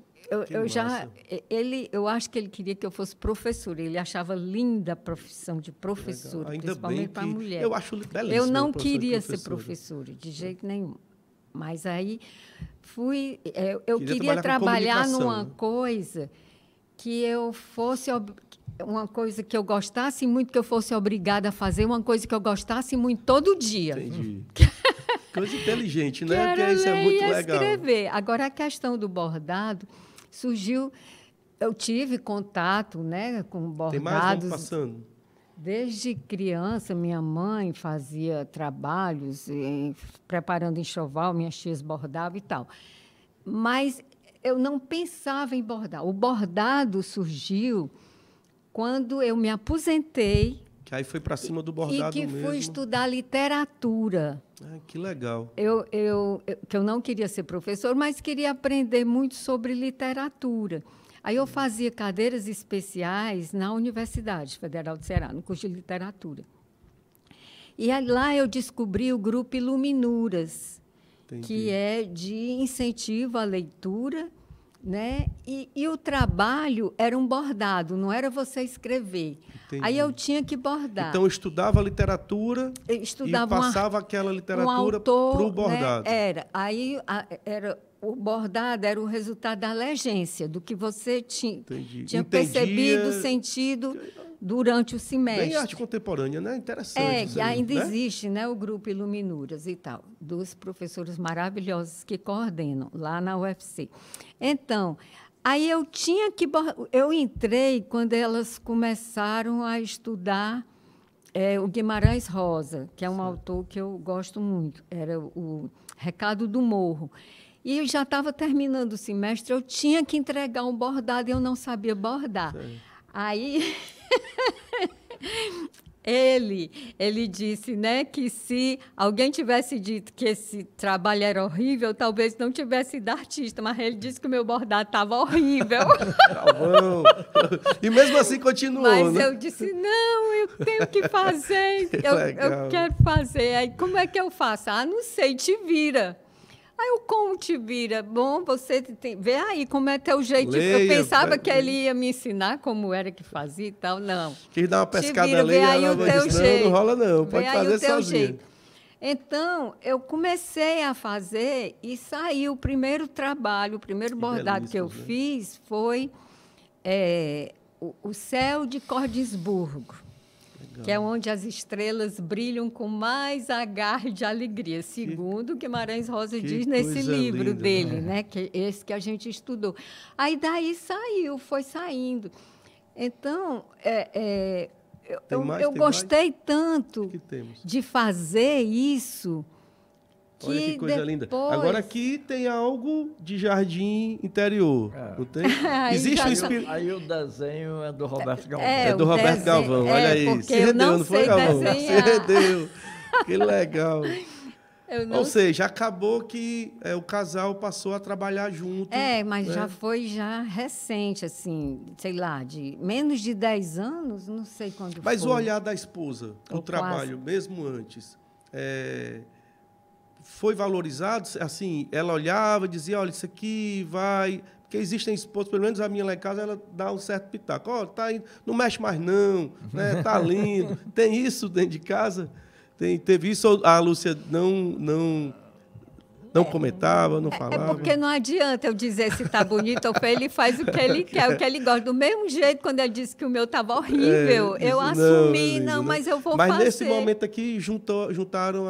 Eu acho que ele queria que eu fosse professora. Ele achava linda a profissão de professora, principalmente para a mulher. Eu acho belíssimo. Eu não queria ser professora, de jeito nenhum. Mas aí eu queria trabalhar numa coisa que eu fosse uma coisa que eu gostasse muito, que eu fosse obrigada a fazer, uma coisa que eu gostasse muito todo dia. Entendi. Coisa inteligente, né? Porque isso é muito legal. Escrever. Agora, a questão do bordado surgiu. Eu tive contato, né, com bordados. Tem mais? Vamos passando. Desde criança, minha mãe fazia trabalhos, preparando enxoval, minhas tias bordavam e tal. Mas eu não pensava em bordar. O bordado surgiu quando eu me aposentei. Que aí foi para cima do bordado mesmo. E que fui estudar literatura. Que legal. Que eu não queria ser professor, mas queria aprender muito sobre literatura. Aí eu fazia cadeiras especiais na Universidade Federal do Ceará, no curso de literatura. E lá eu descobri o grupo Iluminuras, que é de incentivo à leitura, né? E o trabalho era um bordado, não era você escrever. Entendi. Aí eu tinha que bordar. Então, eu estudava literatura e passava aquela literatura para o bordado. Né? O bordado era o resultado da legência, do que você tinha percebido, sentido durante o semestre. Bem arte contemporânea, né? Interessante. Que ainda existe, né, o grupo Iluminuras e tal, dos professores maravilhosos que coordenam lá na UFC. Então, aí eu entrei quando elas começaram a estudar o Guimarães Rosa, que é um autor que eu gosto muito, era o Recado do Morro. E eu já estava terminando o semestre, eu tinha que entregar um bordado e eu não sabia bordar. Sim. Aí ele disse, né, que se alguém tivesse dito que esse trabalho era horrível, talvez não tivesse sido artista, mas ele disse que o meu bordado estava horrível. E mesmo assim continuou, mas né? Eu disse, não, eu tenho que fazer, eu quero fazer. Aí, como é que eu faço? Não sei, te vira. Aí eu, como, Tibira? Bom, você vê aí como é teu jeito. Leia, eu pensava que ele ia me ensinar como era que fazia e tal. Não. Quis dar uma pescada Tibira, ali, vê aí ela o teu disse, jeito. não rola não, pode vê aí fazer o teu sozinha. jeito. Então, eu comecei a fazer e saiu o primeiro trabalho, o primeiro bordado que eu fiz foi o Céu de Cordisburgo, que é onde as estrelas brilham com mais agarre de alegria, segundo Guimarães Rosa diz nesse livro linda, dele, né? Que esse que a gente estudou. Aí daí saiu, foi saindo. Então, eu gostei tanto de fazer isso. Olha que coisa linda. Agora aqui tem algo de jardim interior, não tem? Existe um espírito... Aí o desenho é do Roberto Galvão. É do Roberto Galvão, olha aí. Se rendeu, não foi, Galvão? Se rendeu. Que legal. Ou seja, acabou que o casal passou a trabalhar junto. Mas né? Já foi recente, assim, sei lá, de menos de 10 anos, não sei quando foi. Mas o olhar da esposa, o trabalho, mesmo antes, foi valorizado? Assim, ela olhava e dizia, olha, isso aqui vai... Porque existem esposas, pelo menos a minha lá em casa, ela dá um certo pitaco. Ó, tá indo, não mexe mais não, né? Tá lindo. Tem isso dentro de casa? Teve isso, a Lúcia não comentava, não falava? É porque não adianta eu dizer se está bonito ou feio, ele faz o que ele quer, o que ele gosta. Do mesmo jeito, quando ele disse que o meu estava horrível, eu assumi, mas eu vou fazer. Mas nesse momento aqui, juntaram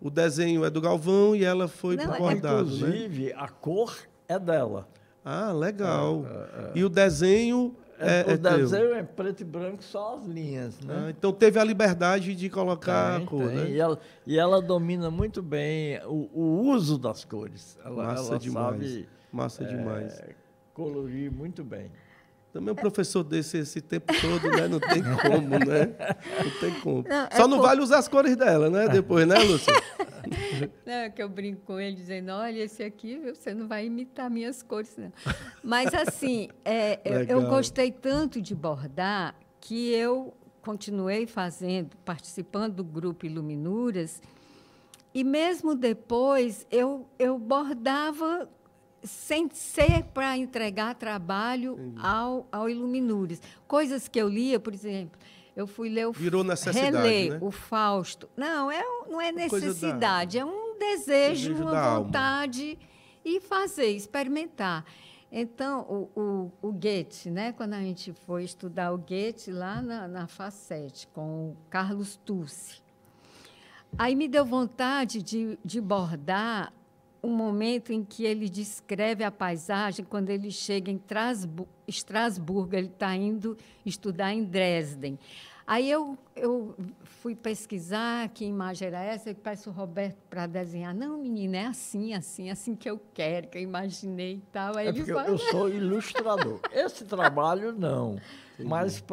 o desenho é do Galvão e ela foi pro bordado, inclusive, né? A cor é dela. Ah, legal. E o desenho... o desenho é preto e branco, só as linhas, né? Então teve a liberdade de colocar a cor, né? E ela domina muito bem o uso das cores. Massa demais. Massa demais. Colorir muito bem. Também um professor desse esse tempo todo, né? Não tem como, né? Não tem como. Só não vale usar as cores dela, né? Depois, né, Lúcia? Não, é que eu brinco com ele dizendo, olha, esse aqui você não vai imitar minhas cores, não. Mas, assim, eu gostei tanto de bordar que eu continuei participando do grupo Iluminuras, e mesmo depois eu bordava sem ser para entregar trabalho ao Iluminuras. Coisas que eu lia, por exemplo... Eu fui ler né? O Fausto. Não, não é necessidade, é um desejo uma vontade e fazer, experimentar. Então, o Goethe, né? Quando a gente foi estudar o Goethe lá na Facete, com o Carlos Tussi, aí me deu vontade de bordar um momento em que ele descreve a paisagem quando ele chega em Estrasburgo, ele está indo estudar em Dresden. Aí eu fui pesquisar que imagem era essa, eu peço o Roberto para desenhar. Não, menina, é assim que eu quero, que eu imaginei e tal. Aí porque eu sou ilustrador. Esse trabalho, não. Mas,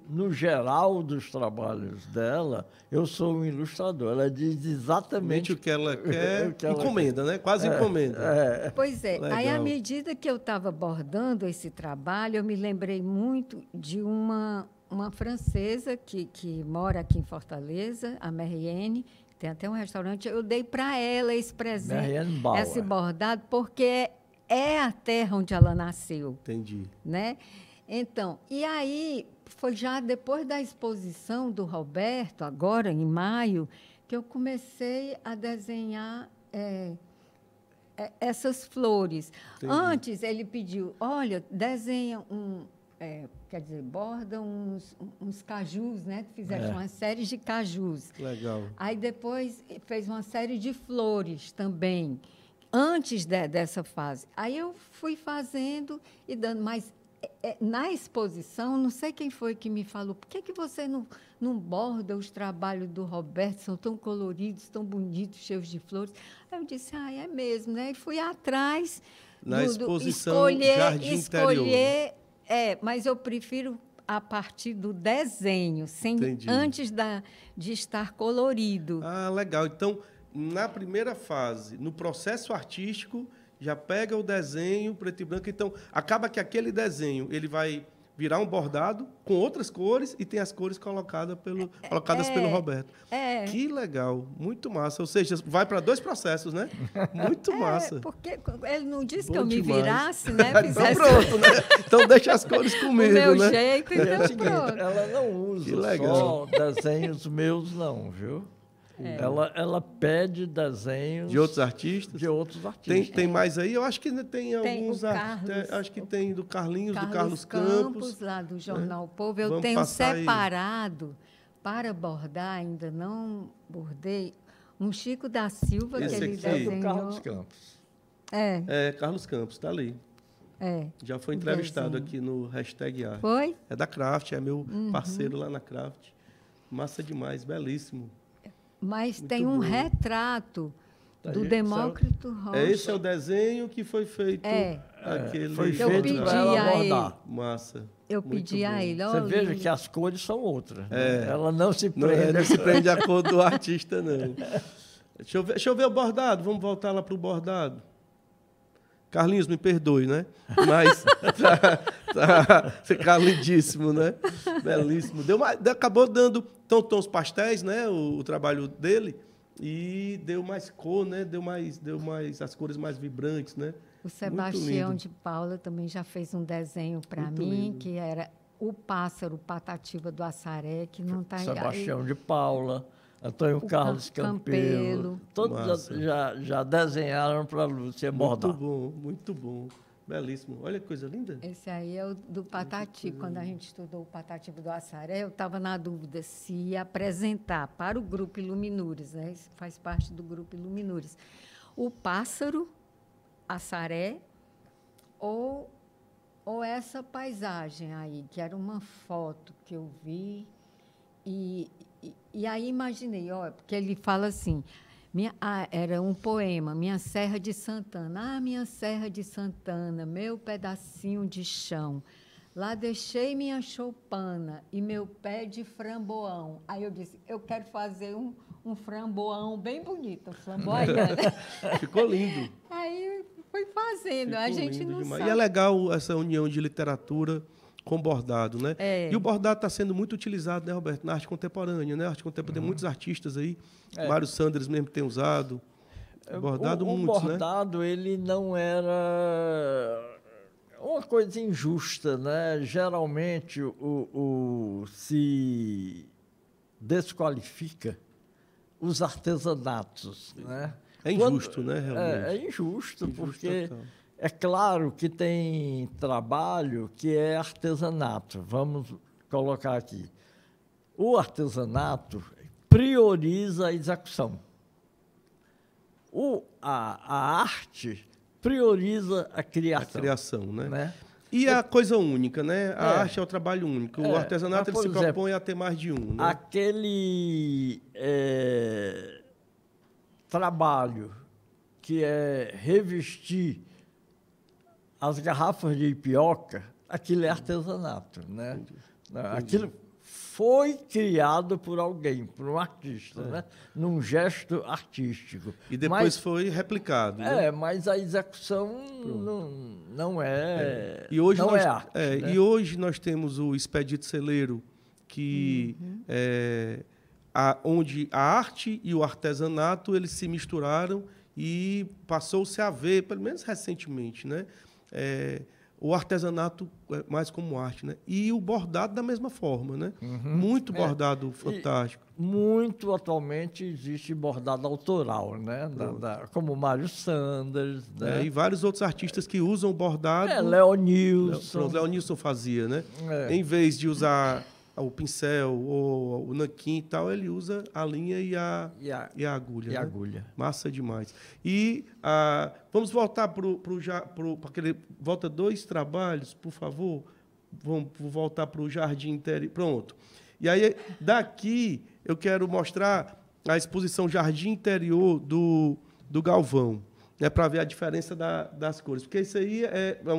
no geral dos trabalhos dela, eu sou um ilustrador. Ela diz exatamente o que ela quer, encomenda, né? Quase encomenda. Pois é. Legal. Aí, à medida que eu estava bordando esse trabalho, eu me lembrei muito de uma francesa que mora aqui em Fortaleza, a Marianne, tem até um restaurante. Eu dei para ela esse presente, esse bordado, porque é a terra onde ela nasceu. Entendi. Né? Então, e aí, foi já depois da exposição do Roberto, agora em maio, que eu comecei a desenhar essas flores. Entendi. Antes, ele pediu, olha, desenha borda uns cajus, né? Fizeram uma série de cajus. Legal. Aí depois fez uma série de flores também, antes dessa fase. Aí eu fui fazendo e dando, mas na exposição, não sei quem foi que me falou, por que você não borda os trabalhos do Roberto, são tão coloridos, tão bonitos, cheios de flores? Aí eu disse, é mesmo, né? E fui atrás na exposição Jardim Interior. Mas eu prefiro a partir do desenho, antes de estar colorido. Ah, legal. Então, na primeira fase, no processo artístico, já pega o desenho preto e branco. Então, acaba que aquele desenho ele vai virar um bordado com outras cores e tem as cores colocadas pelo Roberto. Que legal, muito massa. Ou seja, vai para 2 processos, né? Muito massa. Porque ele não disse que eu demais. me virasse, né? Então pronto, né? Então deixa as cores comigo, o meu né? jeito, então É o seguinte, pronto. ela não usa só desenhos meus, não, viu? Ela pede desenhos de outros artistas. Tem mais aí? Eu acho que tem alguns artistas. Acho que tem do Carlinhos, do Carlos Campos. Lá do Jornal Povo. Eu tenho separado para bordar, ainda não bordei, um Chico da Silva, Esse que ele aqui? desenhou. Do Carlos Campos. Carlos Campos, está ali. Já foi o entrevistado desenho. aqui no #Arte. Foi? É da Craft, é meu parceiro lá na Craft. Massa demais, belíssimo. Mas Muito tem um bom. retrato do Demócrito Rocha. Esse é o desenho que foi feito. Aquele Foi Eu feito pedi para ela a bordar. Massa. Eu Muito pedi a bom. ele. Você veja que as cores são outras. Né? Ela não se prende. Não se prende a cor do artista, não. Deixa eu ver o bordado. Vamos voltar lá para o bordado. Carlinhos, me perdoe, né? Mas fica lindíssimo, né? Belíssimo. Acabou dando tons pastéis, né? O trabalho dele. E deu mais cor, né? Deu mais as cores mais vibrantes, né? O Sebastião de Paula também já fez um desenho para mim, lindo. que era o pássaro Patativa do Assaré, que não está aí. Sebastião de Paula, Antônio Carlos Campelo. Todos já desenharam para a Lúcia bordar. Muito bom. Belíssimo. Olha que coisa linda. Esse aí é o do Patati. Quando a gente estudou o Patativo do Assaré, eu estava na dúvida se ia apresentar para o Grupo Iluminures, né? Isso faz parte do Grupo Iluminures. O pássaro, Assaré, ou essa paisagem aí, que era uma foto que eu vi. E aí imaginei, porque ele fala assim... era um poema, Minha Serra de Santana. Minha Serra de Santana, meu pedacinho de chão. Lá deixei minha choupana e meu pé de framboão. Aí eu disse, eu quero fazer um framboão bem bonito, flamboyante. Ficou lindo. Aí fui fazendo, a gente não sabe. E é legal essa união de literatura com bordado, né? E o bordado está sendo muito utilizado, né, Roberto, na arte contemporânea, né? A arte contemporânea tem muitos artistas aí, Mário Sanders mesmo tem usado, bordado muitos, né? O bordado, ele não era uma coisa injusta, né? Geralmente, se desqualifica os artesanatos, né? É injusto, né, realmente? É injusto, porque... Total. É claro que tem trabalho que é artesanato. Vamos colocar aqui. O artesanato prioriza a execução. A arte prioriza a criação. A criação, né? E a coisa única, né? A arte é o trabalho único. O artesanato ele se propõe a ter mais de um. Né? Aquele trabalho que é revestir as garrafas de ipioca, aquilo é artesanato, né? Entendi. Aquilo foi criado por alguém, por um artista, né? Num gesto artístico. E depois foi replicado. Né? Mas a execução não é, E hoje não é arte. Né? E hoje nós temos o Expedito Celeiro, que onde a arte e o artesanato eles se misturaram e passou-se a ver, pelo menos recentemente, né? O artesanato mais como arte, né? E o bordado da mesma forma, né? Muito bordado fantástico. Muito atualmente existe bordado autoral, né? Como Mário Sanders, né? E vários outros artistas que usam bordado. Leonilson. Leonilson fazia, né? Em vez de usar o pincel ou o nanquim e tal, ele usa a linha e a agulha. Agulha. Massa demais. E vamos voltar para aquele... Volta 2 trabalhos, por favor. Vamos voltar para o Jardim Interior. Pronto. E aí, daqui, eu quero mostrar a exposição Jardim Interior do Galvão. Né, para ver a diferença das cores. Porque isso aí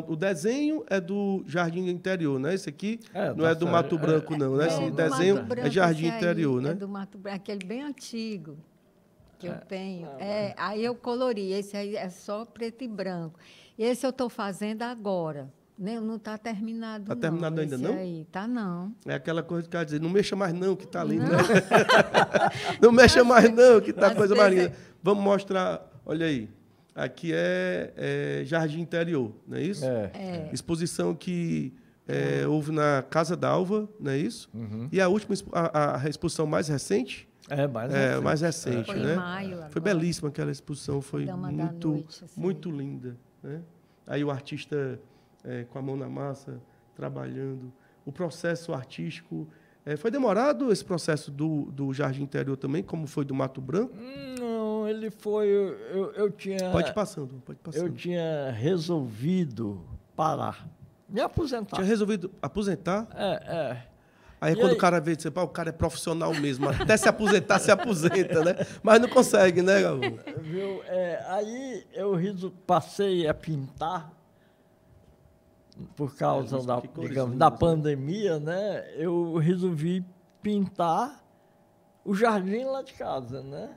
o desenho é do Jardim Interior, né? Esse aqui não é do Mato Branco, não. Né? Esse desenho é Jardim Interior, né? É do Mato Branco, aquele bem antigo que eu tenho. Aí eu colori. Esse aí é só preto e branco. Esse eu estou fazendo agora, Não está terminado, Está terminado ainda, não? Aí, tá não. É aquela coisa que quer dizer, não mexa mais não, que está lindo, né? Não mexa mais não, que está coisa mais linda. Vamos mostrar, olha aí. Aqui é Jardim Interior, não é isso? Exposição que houve na Casa d'Alva, não é isso? Uhum. E a última, a exposição mais recente? Mais recente, foi né? Em maio agora. Foi belíssima aquela exposição, foi muito, noite, assim. muito linda, né? Aí o artista com a mão na massa, trabalhando. O processo artístico... foi demorado esse processo do Jardim Interior também, como foi do Mato Branco? Não, ele foi... Eu tinha... Pode ir passando. Eu tinha resolvido parar, me aposentar. Tinha resolvido aposentar? Aí E quando aí? o cara vê, você, o cara é profissional mesmo, até se aposentar, se aposenta, né? Mas não consegue, né, Galvão? Viu? Aí eu passei a pintar, por causa da pandemia, né? Eu resolvi pintar o jardim lá de casa, né?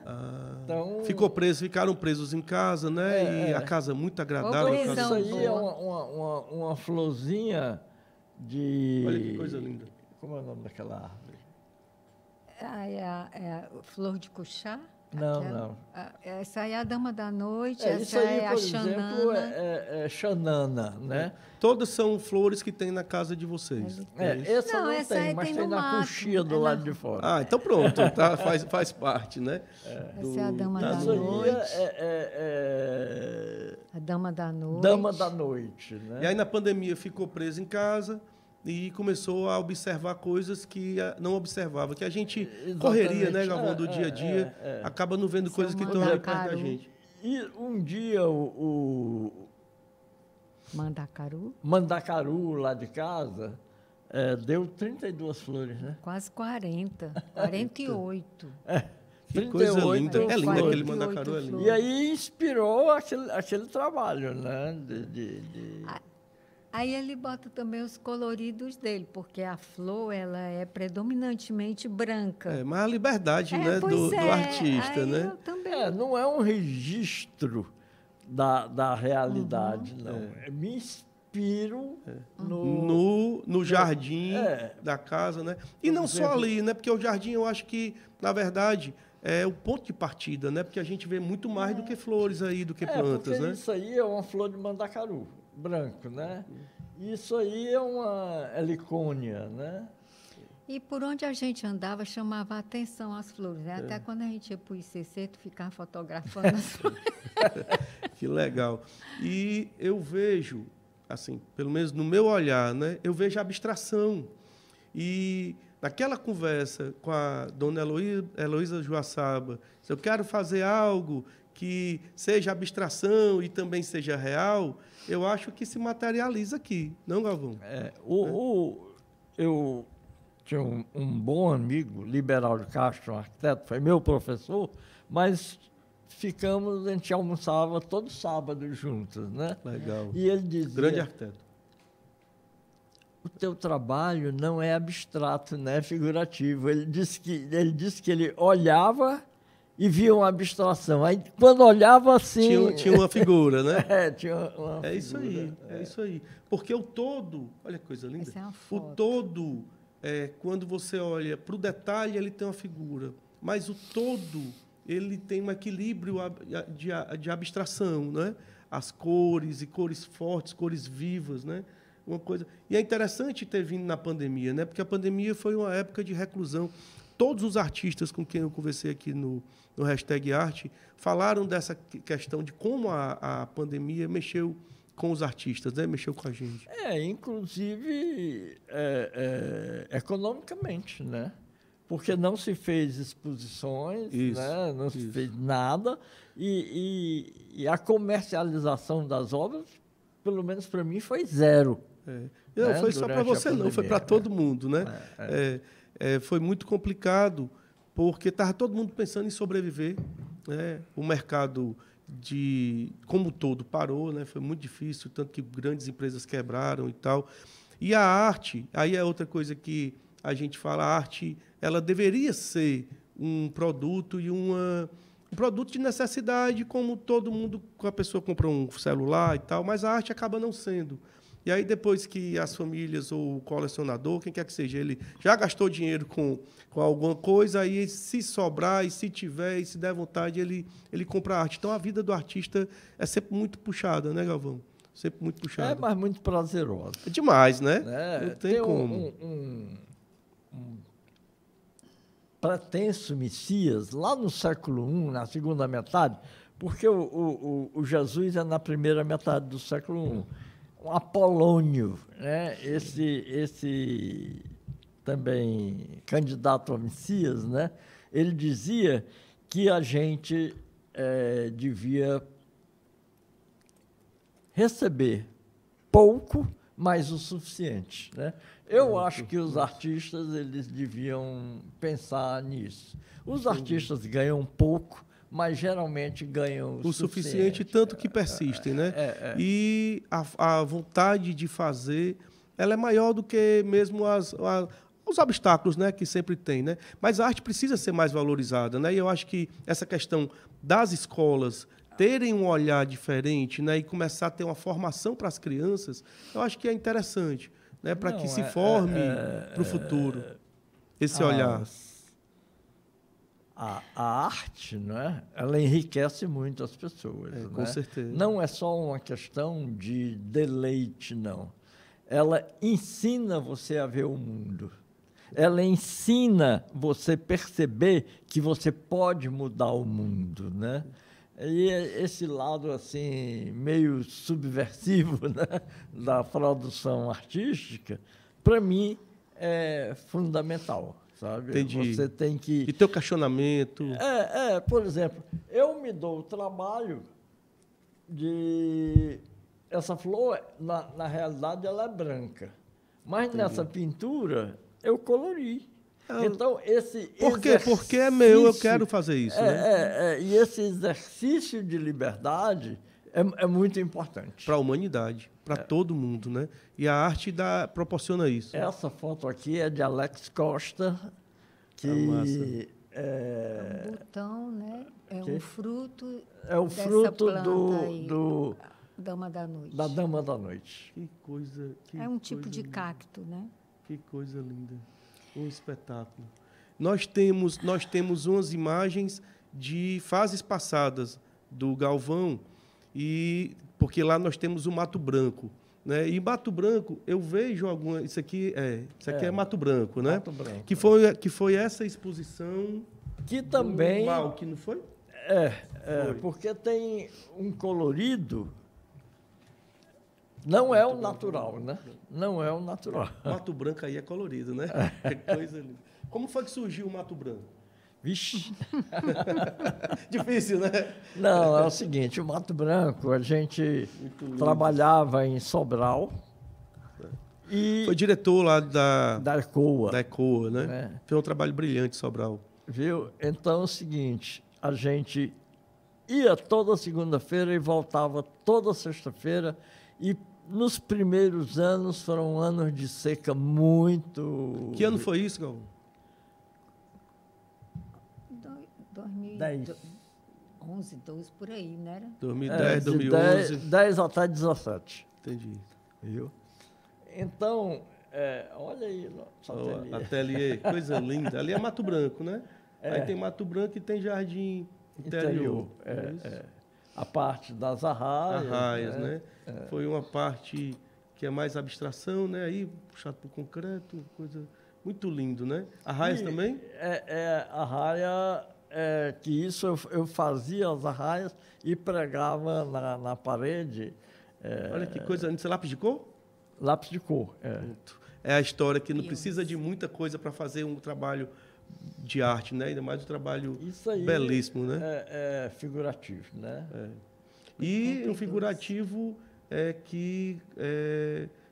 Então, ficaram presos em casa, né? E a casa muito agradável. Isso aí é uma florzinha de... Olha que coisa linda. Como é o nome daquela árvore? É a flor de cuchá? Não. Essa aí é a dama da noite, isso essa aí, é por a exemplo, xanana. é xanana, né? Todas são flores que tem na casa de vocês. Essa não tem, mas tem na coxia do lado de fora. Então pronto, tá? faz parte, né? Essa é a dama da noite. A dama da noite. Dama da noite, né? E aí na pandemia ficou preso em casa e começou a observar coisas que não observava, que a gente correria, né, Galvão, do dia a dia, acaba não vendo coisas que estão ali perto da gente. E um dia o Mandacaru, lá de casa, deu 32 flores, né? Quase 40, 48. Que coisa linda. É lindo aquele Mandacaru, é lindo. E aí inspirou aquele trabalho, né? Aí ele bota também os coloridos dele, porque a flor ela é predominantemente branca. Mas a liberdade, né, do artista, aí né? Eu também. Não é um registro da realidade, não. Me inspiro no jardim da casa, né? E não só ali, né? Porque o jardim, eu acho que, na verdade, é o ponto de partida, né? Porque a gente vê muito mais do que flores aí, do que plantas, né? Isso aí é uma flor de mandacaru, branco, né? Isso aí é uma helicônia, né? E por onde a gente andava, chamava a atenção as flores, né? Até quando a gente ia para o ICC, tu ficava fotografando as flores. Que legal. E eu vejo, assim, pelo menos no meu olhar, né? Eu vejo a abstração. E naquela conversa com a dona Heloísa Joaçaba, se eu quero fazer algo que seja abstração e também seja real, eu acho que se materializa aqui, não, Galvão? Eu tinha um bom amigo, Liberal de Castro, um arquiteto, foi meu professor, mas a gente almoçava todo sábado juntos, né? Legal. E ele dizia... Grande arquiteto. O teu trabalho não é abstrato, não é figurativo. Ele disse que ele olhava e via uma abstração. Aí, quando olhava assim... Tinha uma figura, né? Tinha uma figura. Isso aí, é isso aí. Porque o todo... Olha que coisa linda. Essa é uma foto. O todo, quando você olha para o detalhe, ele tem uma figura. Mas o todo, ele tem um equilíbrio de abstração, né? As cores, e cores fortes, cores vivas, né? Uma coisa... E é interessante ter vindo na pandemia, né? Porque a pandemia foi uma época de reclusão. Todos os artistas com quem eu conversei aqui no Hashtag Arte falaram dessa questão de como a pandemia mexeu com os artistas, né? Mexeu com a gente. Inclusive economicamente, né? Porque não se fez exposições, né? Não se fez nada, e a comercialização das obras, pelo menos para mim, foi zero. Não foi só para você, não, foi para todo mundo, né? Foi muito complicado, porque estava todo mundo pensando em sobreviver, né? O mercado como todo parou, né? Foi muito difícil, tanto que grandes empresas quebraram e tal. E a arte, aí é outra coisa que a gente fala, a arte, ela deveria ser um produto e um produto de necessidade, como todo mundo, a pessoa compra um celular e tal, mas a arte acaba não sendo. E aí, depois que as famílias ou o colecionador, quem quer que seja, ele já gastou dinheiro com alguma coisa, aí se sobrar, e se tiver, e se der vontade, ele compra arte. Então, a vida do artista é sempre muito puxada, né, Galvão? Sempre muito puxada. Mas muito prazerosa. É demais, né? Não tem como. Um pretenso Messias, lá no século I, na segunda metade, porque o Jesus é na primeira metade do século I. Um Apolônio, né? Esse também candidato a Messias, né? Ele dizia que a gente devia receber pouco, mas o suficiente, né? Eu acho que os artistas eles deviam pensar nisso. Os artistas ganham pouco, mas geralmente ganham o suficiente, tanto que persistem, né? E a vontade de fazer, ela é maior do que mesmo os obstáculos, né, que sempre tem, né? Mas a arte precisa ser mais valorizada, né? E eu acho que essa questão das escolas terem um olhar diferente, né, e começar a ter uma formação para as crianças, eu acho que é interessante, né, para que se forme para o futuro esse olhar. A arte, né, ela enriquece muito as pessoas. Com né? certeza. Não é só uma questão de deleite, não. Ela ensina você a ver o mundo. Ela ensina você a perceber que você pode mudar o mundo, né? E esse lado assim meio subversivo, né, da produção artística, para mim é fundamental, sabe? Entendi. Você tem que... E teu questionamento. Por exemplo, eu me dou o trabalho de... Essa flor, na realidade, ela é branca. Mas Entendi. Nessa pintura, eu colori. Então, esse Por quê? Porque é meu, eu quero fazer isso. E esse exercício de liberdade é muito importante. Para a humanidade, para todo mundo, né? E a arte proporciona isso. Essa foto aqui é de Alex Costa, que é um botão, né? Um fruto. É o fruto do Dama da Noite. Da Dama da Noite. Que coisa. É um tipo de cacto, né? Que coisa linda. Um espetáculo. Nós temos umas imagens de fases passadas do Galvão, porque lá nós temos o Mato Branco. Né? E em Mato Branco, eu vejo alguma... Isso aqui é Mato Branco, né? Mato Branco. Que foi essa exposição... Que também... que não foi? Foi. Porque tem um colorido... Não é o natural, né? Não é o natural. Mato Branco aí é colorido, né? Que coisa linda. Como foi que surgiu o Mato Branco? Vixe! Difícil, né? Não, é o seguinte, o Mato Branco, a gente trabalhava em Sobral. E foi diretor lá da ECOA. Da ECOA, né? Foi um trabalho brilhante, Sobral. Viu? Então é o seguinte, a gente ia toda segunda-feira e voltava toda sexta-feira e nos primeiros anos foram anos de seca muito... Que ano foi isso, Galvão? 2011, 12, por aí, não era? 2010, 2011. 10 até 17. Entendi. Viu? Então, olha aí. Ateliê, coisa linda. Ali é Mato Branco, né? Aí tem Mato Branco e tem Jardim Interior. A parte das arraias. Arraias, né? Foi uma parte que é mais abstração, né? Aí puxado por concreto, coisa muito lindo, né? Arraias também? Arraia, que isso eu fazia as arraias e pregava na parede. Olha que coisa linda. Você lápis de cor? Lápis de cor, É a história que não precisa de muita coisa para fazer um trabalho de arte, né? Ainda mais um trabalho belíssimo, né? É figurativo, né? E um figurativo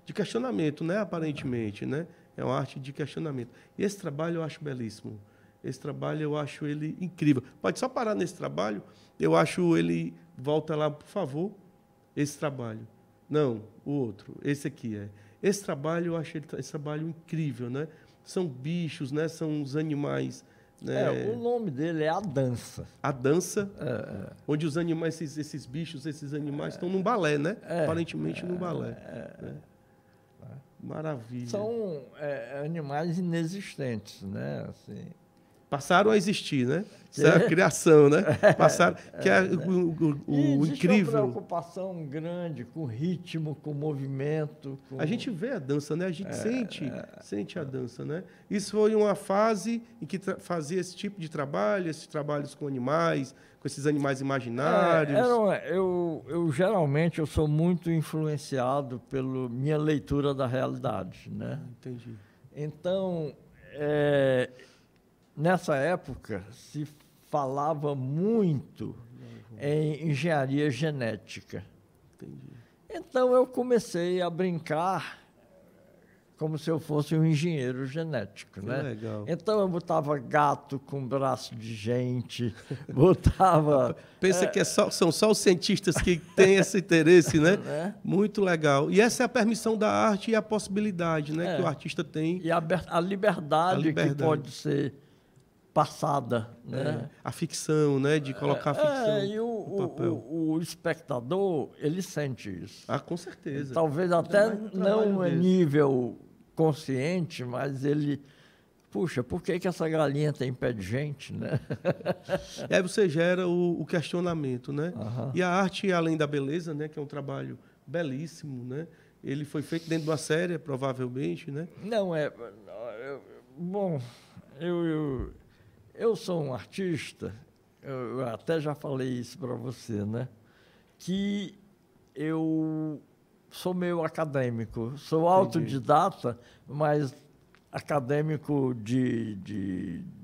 de questionamento, né? Aparentemente, né? É uma arte de questionamento. E esse trabalho eu acho belíssimo. Esse trabalho eu acho ele incrível. Pode só parar nesse trabalho. Eu acho ele... Volta lá, por favor. Esse trabalho. Não, o outro. Esse aqui é. Esse trabalho, eu acho esse trabalho incrível, né? São bichos, né? São os animais. Né? O nome dele é A Dança. A Dança, onde os animais, esses bichos, esses animais estão num balé, né? Aparentemente num balé. Né? Maravilha. São animais inexistentes, né? Assim, passaram a existir, né? Isso é a criação, né? Passaram, que é o existe incrível. uma preocupação grande com ritmo, com movimento. A gente vê a dança, né? A gente sente a dança, né? Isso foi uma fase em que fazia esse tipo de trabalho, esses trabalhos com animais, com esses animais imaginários. Geralmente eu sou muito influenciado pela minha leitura da realidade, né? Entendi. Então, nessa época, se falava muito em engenharia genética. Entendi. Então, eu comecei a brincar como se eu fosse um engenheiro genético, né? Legal. Então, eu botava gato com braço de gente, botava... Pensa que são só os cientistas que têm esse interesse, né? Muito legal. E essa é a permissão da arte e a possibilidade, né, que o artista tem. E a liberdade que pode ser passada, né? A ficção, né? De colocar a ficção e no papel. O espectador, ele sente isso. Com certeza. Talvez até não a nível consciente, mas ele... Puxa, por que essa galinha tem pé de gente, né? E aí você gera o questionamento, né? Uhum. E a arte, além da beleza, né? Que é um trabalho belíssimo, né? Ele foi feito dentro de uma série, provavelmente, né? Não, bom, eu sou um artista, eu até já falei isso para você, né? Que eu sou meio acadêmico, sou autodidata, mas acadêmico de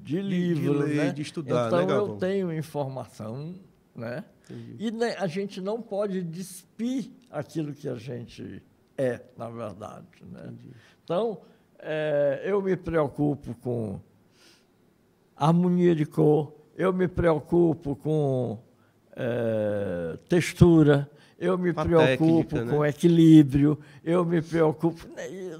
livro, ler, né? De estudar, então, né, eu tenho informação, né? E a gente não pode despir aquilo que a gente na verdade, né? Entendi. Então, eu me preocupo com harmonia de cor, eu me preocupo com textura, eu me preocupo com equilíbrio, eu me preocupo...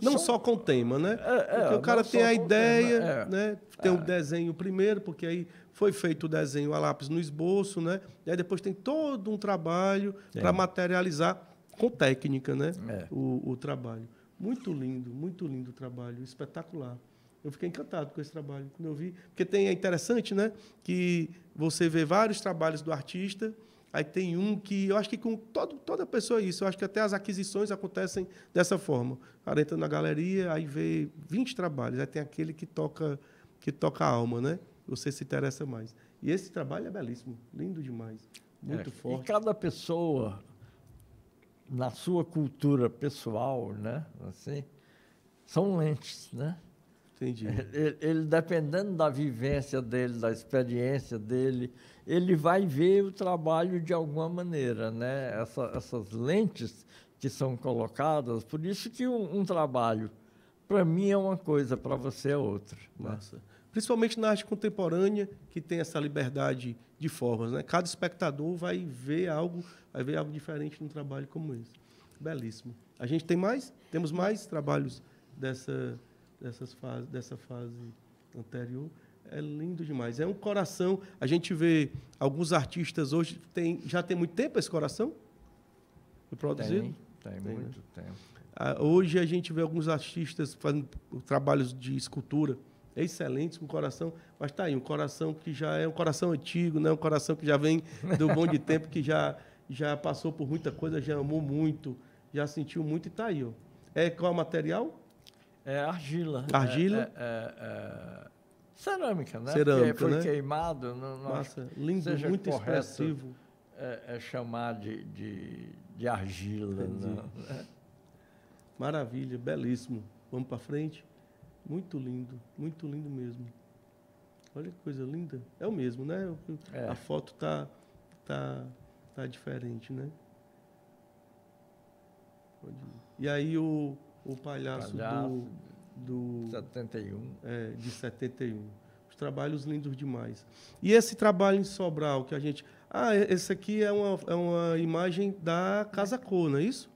Não só com o tema, né? Porque o cara tem a ideia, né? Tem o desenho primeiro, porque aí foi feito o desenho a lápis no esboço, né? E aí depois tem todo um trabalho para materializar com técnica, né? O trabalho. Muito lindo o trabalho, espetacular. Eu fiquei encantado com esse trabalho quando eu vi, porque é interessante, né? Que você vê vários trabalhos do artista. Aí tem um que, eu acho que com toda pessoa é isso, eu acho que até as aquisições acontecem dessa forma. O cara entra na galeria, aí vê 20 trabalhos, aí tem aquele que toca a alma, né? Você se interessa mais. E esse trabalho é belíssimo, lindo demais, muito forte. E cada pessoa, na sua cultura pessoal, né? Assim, são lentes, né? Entendi. Ele, dependendo da vivência dele, da experiência dele, ele vai ver o trabalho de alguma maneira, né? Essas lentes que são colocadas, por isso que um trabalho, para mim, é uma coisa, para você é outra. Massa. Né? Principalmente na arte contemporânea, que tem essa liberdade de formas, né? Cada espectador vai ver algo diferente num trabalho como esse. Belíssimo. A gente temos mais trabalhos dessa fase anterior. É lindo demais. É um coração. A gente vê alguns artistas hoje. Já tem muito tempo esse coração? Foi produzido? Tem muito tempo. Hoje a gente vê alguns artistas fazendo trabalhos de escultura excelentes, com coração. Mas está aí, um coração que já é um coração antigo, né? Um coração que já vem do bom de tempo, que já passou por muita coisa, já amou muito, já sentiu muito e está aí. Ó. Qual é o material? É argila. Argila? Cerâmica, né? Cerâmica, porque foi né? queimado. Massa, lindo, muito expressivo. Chamar de argila. Né? Maravilha, belíssimo. Vamos para frente. Muito lindo mesmo. Olha que coisa linda. É o mesmo, né? A foto tá diferente, né? E aí o palhaço do 71. De 71. Os trabalhos lindos demais. E esse trabalho em Sobral que a gente... esse aqui é uma imagem da Casa Cor, não é isso?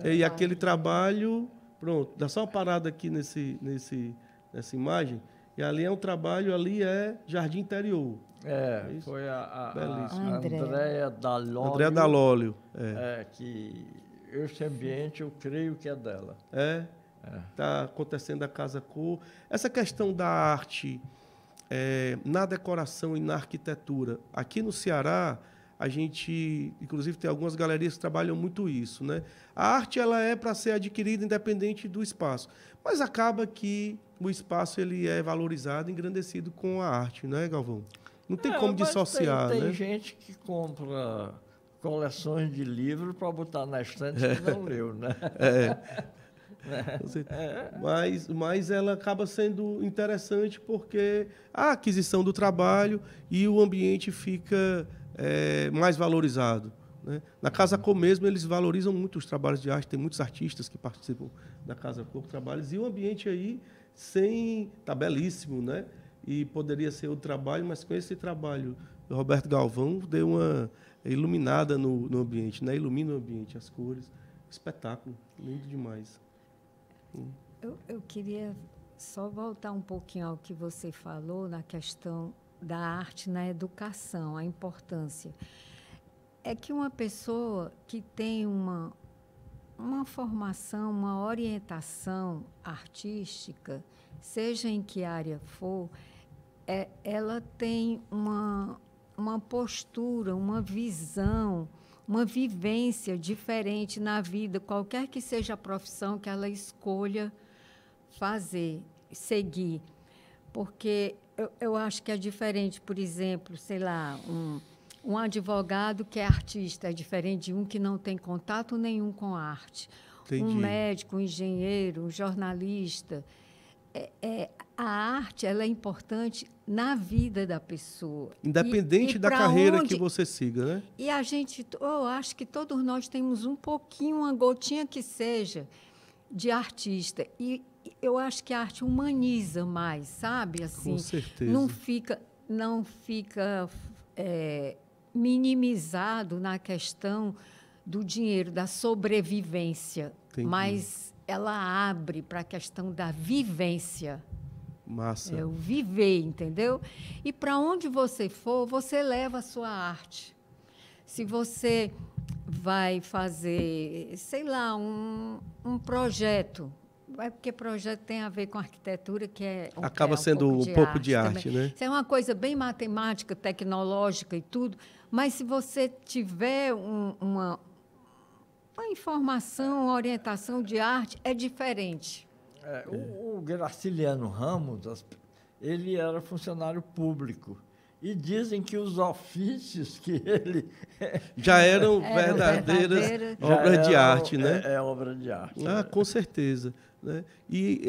E aquele trabalho... Pronto, dá só uma parada aqui nessa imagem. E ali é um trabalho, ali é Jardim Interior. Foi a Andréa Dalólio. Andréa Dalólio. Que esse ambiente eu creio que é dela. Está acontecendo a Casa Cor. Essa questão da arte na decoração e na arquitetura. Aqui no Ceará, a gente, inclusive, tem algumas galerias que trabalham muito isso, né? A arte ela é para ser adquirida independente do espaço, mas acaba que o espaço ele é valorizado, engrandecido com a arte, né, Galvão? Não tem como dissociar, tem né? gente que compra coleções de livros para botar na estante que não leu, né? Mas ela acaba sendo interessante porque a aquisição do trabalho e o ambiente fica mais valorizado, né? Na Casa Cor mesmo, eles valorizam muito os trabalhos de arte, tem muitos artistas que participam da Casa Cor trabalhos, e o ambiente aí está belíssimo, né? E poderia ser outro trabalho, mas com esse trabalho do Roberto Galvão, deu uma iluminada no ambiente, né? Ilumina o ambiente, as cores, espetáculo, lindo demais. Eu queria só voltar um pouquinho ao que você falou na questão da arte na educação, a importância. É que uma pessoa que tem uma formação, uma orientação artística, seja em que área for, ela tem uma postura, uma visão, uma vivência diferente na vida, qualquer que seja a profissão que ela escolha fazer, seguir. Porque eu acho que é diferente, por exemplo, sei lá, um advogado que é artista é diferente de um que não tem contato nenhum com a arte. Entendi. Um médico, um engenheiro, um jornalista. A arte ela é importante na vida da pessoa. Independente da carreira que você siga, né? E eu acho que todos nós temos um pouquinho, uma gotinha que seja, de artista. E eu acho que a arte humaniza mais, sabe? Assim, com certeza. Não fica minimizado na questão do dinheiro, da sobrevivência. Entendi. Mas ela abre para a questão da vivência. Massa. O viver, entendeu? E para onde você for, você leva a sua arte. Se você vai fazer, sei lá, um projeto, porque projeto tem a ver com arquitetura, que acaba sendo um pouco de arte, né? Isso é uma coisa bem matemática, tecnológica e tudo, mas se você tiver uma informação, uma orientação de arte, é diferente. O Graciliano Ramos, ele era funcionário público. E dizem que os ofícios que ele... já eram verdadeiras obras de arte, né? Obra de arte. Com certeza. Né? E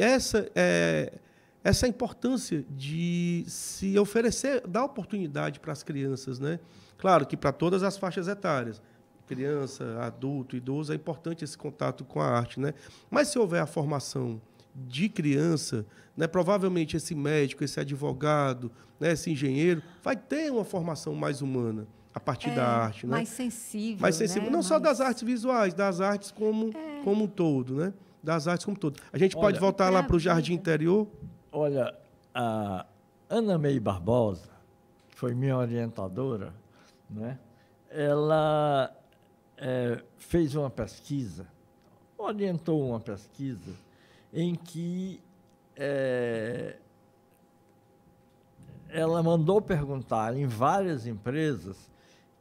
essa importância de se oferecer, dar oportunidade para as crianças, né? Claro que para todas as faixas etárias, criança, adulto, idoso, é importante esse contato com a arte, né? Mas se houver a formação de criança, né, provavelmente esse médico, esse advogado, né, esse engenheiro, vai ter uma formação mais humana a partir da arte. Mais sensível. Mais sensível. Né? Não só das artes visuais, das artes como um todo. Né? Das artes como um todo. A gente pode voltar lá para o Jardim Interior? Olha, a Ana May Barbosa, que foi minha orientadora, né, ela fez uma pesquisa, orientou uma pesquisa, em que ela mandou perguntar em várias empresas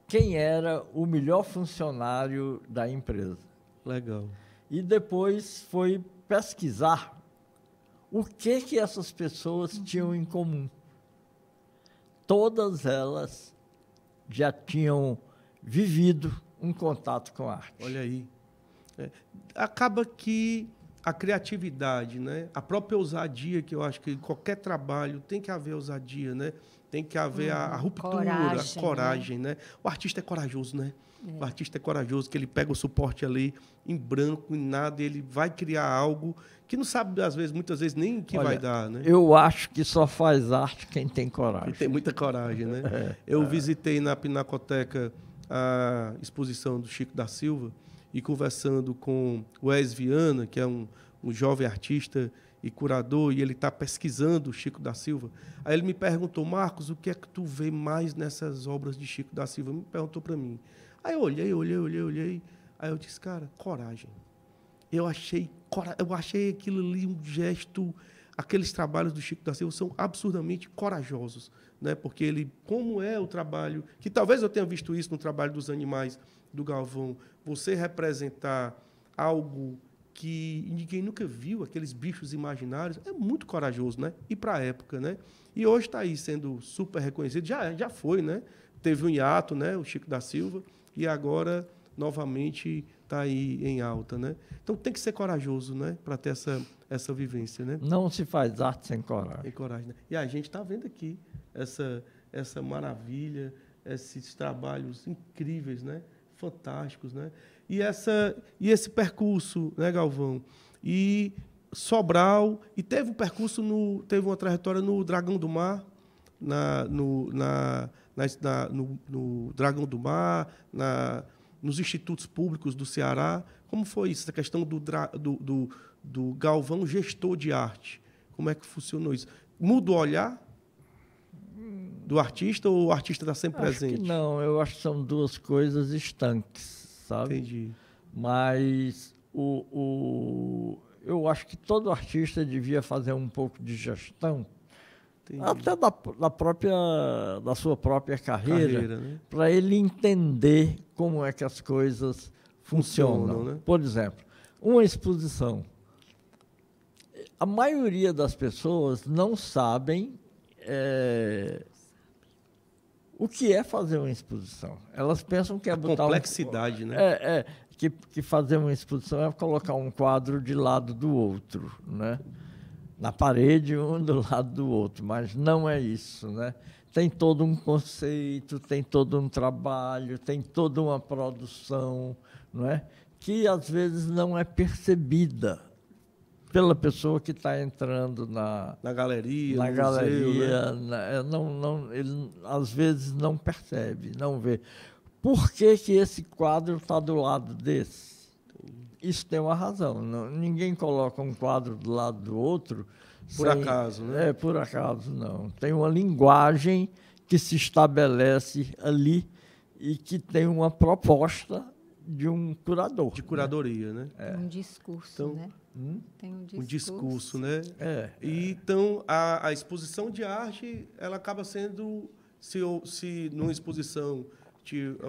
quem era o melhor funcionário da empresa. Legal. E depois foi pesquisar o que essas pessoas tinham em comum. Todas elas já tinham vivido um contato com a arte. Olha aí. Acaba que a criatividade, né? A própria ousadia, que eu acho que em qualquer trabalho tem que haver ousadia, né? Tem que haver a ruptura, a coragem, né? O artista é corajoso, né? O artista é corajoso, que ele pega o suporte ali em branco, em nada, e ele vai criar algo que não sabe, às vezes, muitas vezes, nem que vai dar, né? Eu acho que só faz arte quem tem coragem. Quem tem muita coragem, né? Eu visitei na Pinacoteca a exposição do Chico da Silva, e conversando com o Wes Viana, que é um jovem artista e curador, e ele está pesquisando o Chico da Silva. Aí ele me perguntou: Marcos, o que é que tu vê mais nessas obras de Chico da Silva? Me perguntou para mim. Aí eu olhei. Aí eu disse, cara, coragem. Eu achei aquilo ali um gesto. Aqueles trabalhos do Chico da Silva são absurdamente corajosos, né? Porque ele, como é o trabalho, que talvez eu tenha visto isso no trabalho dos animais do Galvão, você representar algo que ninguém nunca viu, aqueles bichos imaginários, é muito corajoso, né? E para a época, né? E hoje está aí sendo super reconhecido, já foi, né? Teve um hiato, né? O Chico da Silva, e agora novamente está aí em alta, né? Então tem que ser corajoso, né? Para ter essa vivência, né? Não se faz arte sem coragem. Sem coragem, né? E a gente está vendo aqui essa maravilha, esses trabalhos incríveis, né? Fantásticos, né? E esse percurso, né, Galvão? E Sobral, e teve um percurso, teve uma trajetória no Dragão do Mar, no Dragão do Mar, nos institutos públicos do Ceará. Como foi isso, essa questão do Galvão gestor de arte? Como é que funcionou isso? Muda o olhar do artista ou o artista está sempre presente? Que não, eu acho que são duas coisas estanques, sabe? Entendi. Mas eu acho que todo artista devia fazer um pouco de gestão, entendi, até da sua própria carreira, né? Para ele entender como é que as coisas funcionam. Né? Por exemplo, uma exposição. A maioria das pessoas não sabem o que é fazer uma exposição. Elas pensam que é botar complexidade, né? Que fazer uma exposição é colocar um quadro de lado do outro, né? Na parede, um do lado do outro, mas não é isso, né? Tem todo um conceito, tem todo um trabalho, tem toda uma produção, não é? Que às vezes não é percebida pela pessoa que está entrando na galeria, na no galeria, museu, né? Ele às vezes não percebe, não vê. Por que esse quadro está do lado desse? Isso tem uma razão. Ninguém coloca um quadro do lado do outro por acaso, né? Por acaso, não. Tem uma linguagem que se estabelece ali e que tem uma proposta de um curador. De curadoria, né? Um discurso, então, né? Tem um discurso, né? E então, a exposição de arte, ela acaba sendo, se numa exposição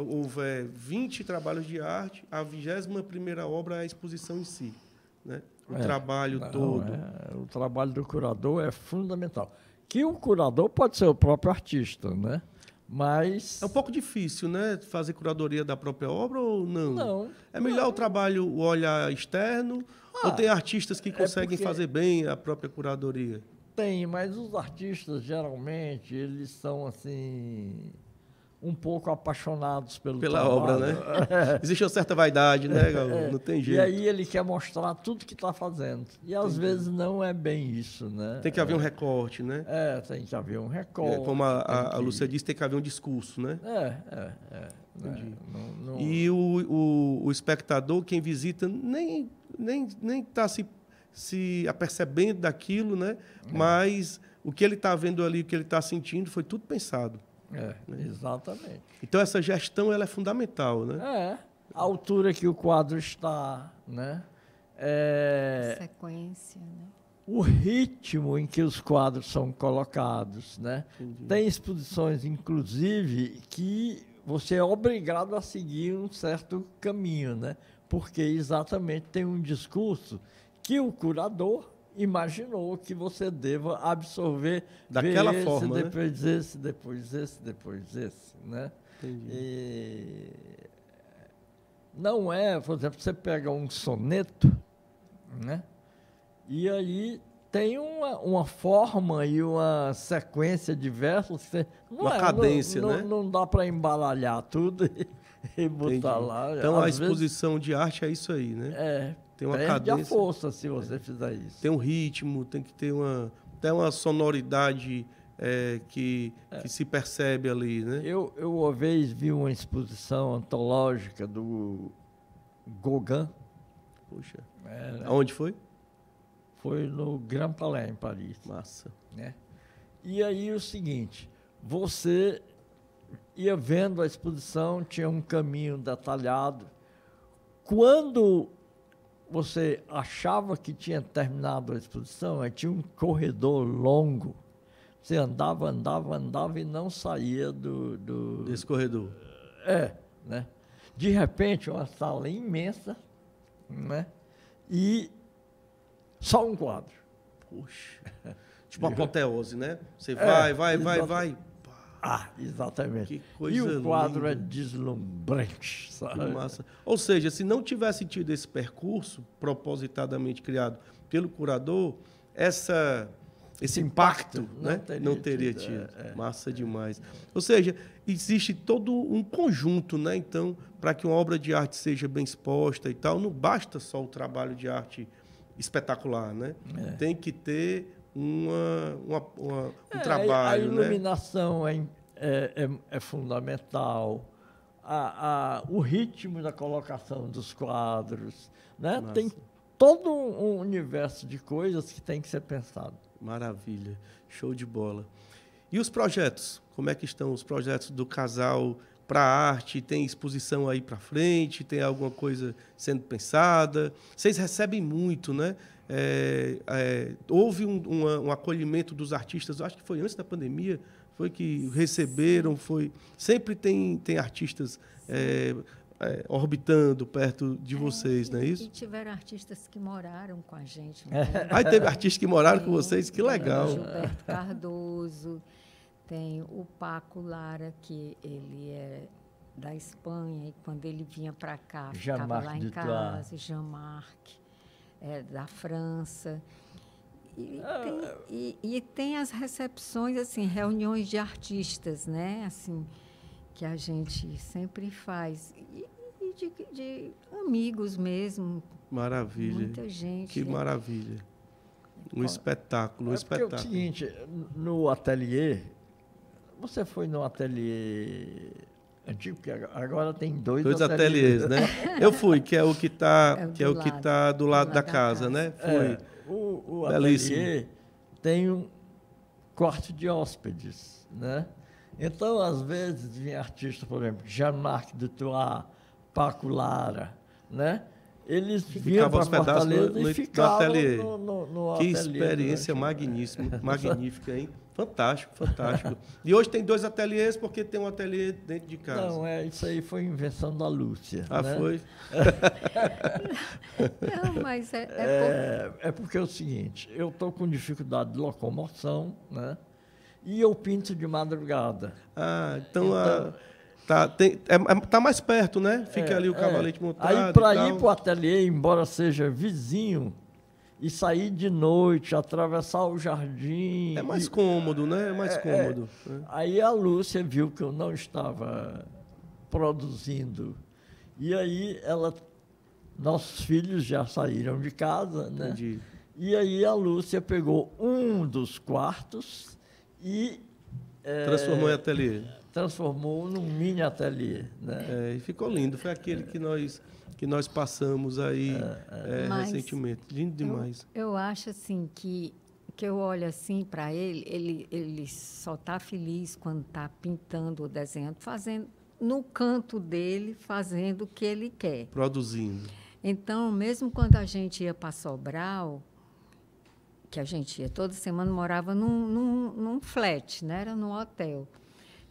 houver 20 trabalhos de arte, a 21ª obra é a exposição em si, né? O trabalho todo. O trabalho do curador é fundamental. Que o curador pode ser o próprio artista, né? Mas... É um pouco difícil, né? Fazer curadoria da própria obra ou não? Não. É melhor o trabalho, o olhar externo, ou tem artistas que conseguem fazer bem a própria curadoria? Tem, mas os artistas, geralmente, eles são, assim, um pouco apaixonados pela trabalho. Obra, né? Existe uma certa vaidade, né, Galvão? Não tem jeito. E aí ele quer mostrar tudo que está fazendo. E às vezes não é bem isso, né? Tem que haver um recorte, né? Tem que haver um recorte. Como a Lúcia disse, tem que haver um discurso, né? Entendi. E o espectador, quem visita, nem está se apercebendo daquilo, né? Mas o que ele está vendo ali, o que ele está sentindo, foi tudo pensado. Exatamente. Então, essa gestão ela é fundamental, né? A altura que o quadro está, né? Sequência, né? O ritmo em que os quadros são colocados, né? Entendi. Tem exposições, inclusive, que você é obrigado a seguir um certo caminho, né? Porque exatamente tem um discurso que o curador imaginou que você deva absorver daquela forma, depois esse, depois esse, né? Entendi. Não é, por exemplo, você pega um soneto, né? E aí tem uma forma e uma sequência de versos. Uma cadência, né? Não dá para embaralhar tudo e botar Entendi. lá. Então, a exposição de arte é isso aí, né? Tem uma cadência. Perde a força se você fizer isso. Tem um ritmo, tem que ter uma sonoridade que se percebe ali, né? Eu uma vez vi uma exposição antológica do Gauguin. Puxa. Aonde foi? Foi no Grand Palais, em Paris. Massa. Né? E aí o seguinte, você ia vendo a exposição, tinha um caminho detalhado, quando você achava que tinha terminado a exposição, aí tinha um corredor longo. Você andava e não saía desse corredor. Né? De repente, uma sala imensa, né? E só um quadro. Puxa. Tipo uma apoteose, né? Você vai. Exatamente. Que coisa e o quadro linda. é deslumbrante, sabe? Que massa. Ou seja, se não tivesse tido esse percurso propositadamente criado pelo curador, esse impacto né? não teria tido. Massa demais. Ou seja, existe todo um conjunto, né? Então, para que uma obra de arte seja bem exposta e tal, não basta só o trabalho de arte espetacular, né? Tem que ter um trabalho. A iluminação, né? é fundamental. O ritmo da colocação dos quadros, né? Tem todo um universo de coisas que tem que ser pensado. Maravilha, show de bola. E os projetos? Como é que estão os projetos do casal para a arte? Tem exposição aí para frente? Tem alguma coisa sendo pensada? Vocês recebem muito, né? Houve um acolhimento dos artistas, acho que foi antes da pandemia, foi que receberam, sempre tem artistas orbitando perto de vocês, não é isso? E tiveram artistas que moraram com a gente. Aí teve artistas que moraram com vocês, que legal. Gilberto Cardoso, tem o Paco Lara, que ele é da Espanha, e quando ele vinha para cá, ficava lá em casa, Jean-Marc, da França. E tem as recepções, assim, reuniões de artistas, né? Assim, que a gente sempre faz. E de amigos mesmo. Maravilha. Muita gente. Que maravilha. Um espetáculo, um espetáculo. É o seguinte, no ateliê, você foi no ateliê antigo, porque agora tem dois ateliês, né? Eu fui, que é o que está do lado da casa, né? Foi. O ateliê tem um quarto de hóspedes, né? Então, às vezes, vinha artista, por exemplo, Jean-Marc Dutoit, Paco Lara, né? Eles vinham para Fortaleza e ficavam no ateliê. Que ateliê, experiência magnífica, hein? Fantástico, fantástico. E hoje tem 2 ateliês porque tem um ateliê dentro de casa. Não, isso aí foi invenção da Lúcia. Né? Foi? Não, mas é porque é o seguinte, eu estou com dificuldade de locomoção, né? E eu pinto de madrugada. Então tá mais perto, né? Fica ali o cavalete montado. Aí, para ir para o ateliê, embora seja vizinho, e sair de noite, atravessar o jardim... É mais cômodo, né? É mais cômodo. Aí a Lúcia viu que eu não estava produzindo. E aí nossos filhos já saíram de casa, né? Entendi. E aí a Lúcia pegou um dos quartos e... transformou em ateliê. Transformou num mini ateliê, né? E ficou lindo. Foi aquele que nós passamos aí recentemente. Lindo demais. Eu acho assim que eu olho assim para ele só está feliz quando está pintando ou desenhando, fazendo no canto dele, fazendo o que ele quer. Produzindo. Então, mesmo quando a gente ia para Sobral, que a gente ia toda semana, morava num flat, né? Era num hotel.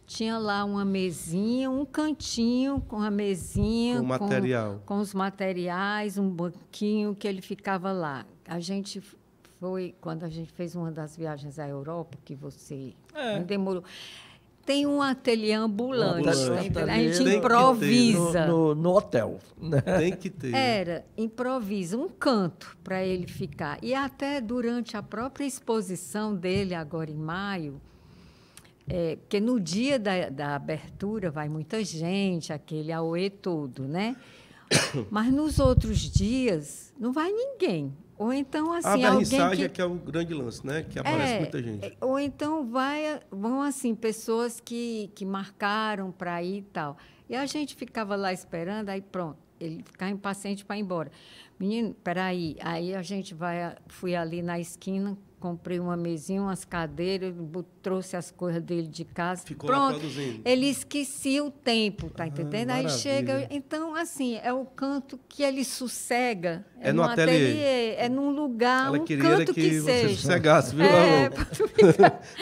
Tinha lá uma mesinha, um cantinho com a mesinha, com material, com os materiais, um banquinho que ele ficava lá. A gente foi, quando a gente fez uma das viagens à Europa, que você demorou. Tem um ateliê ambulante. A gente improvisa. No hotel. Né? Tem que ter. Improvisa, um canto para ele ficar. E até durante a própria exposição dele, agora em maio, porque no dia da abertura vai muita gente, aquele auê todo, né? Mas nos outros dias não vai ninguém. Ou então, assim, a vernissagem que é o grande lance, né? Que aparece muita gente. Ou então vão, assim, pessoas que marcaram para ir e tal. E a gente ficava lá esperando, aí pronto, ele ficar impaciente para ir embora. Menino, peraí. Aí a gente fui ali na esquina, comprei uma mesinha, umas cadeiras, trouxe as coisas dele de casa. Ficou pronto. lá produzindo. Ele esquecia o tempo, tá entendendo? Aí Maravilha. chega. Então, assim, é o canto que ele sossega. É no ateliê. É num lugar, Ela um queria canto que você seja. sossegasse, viu, É, Alô?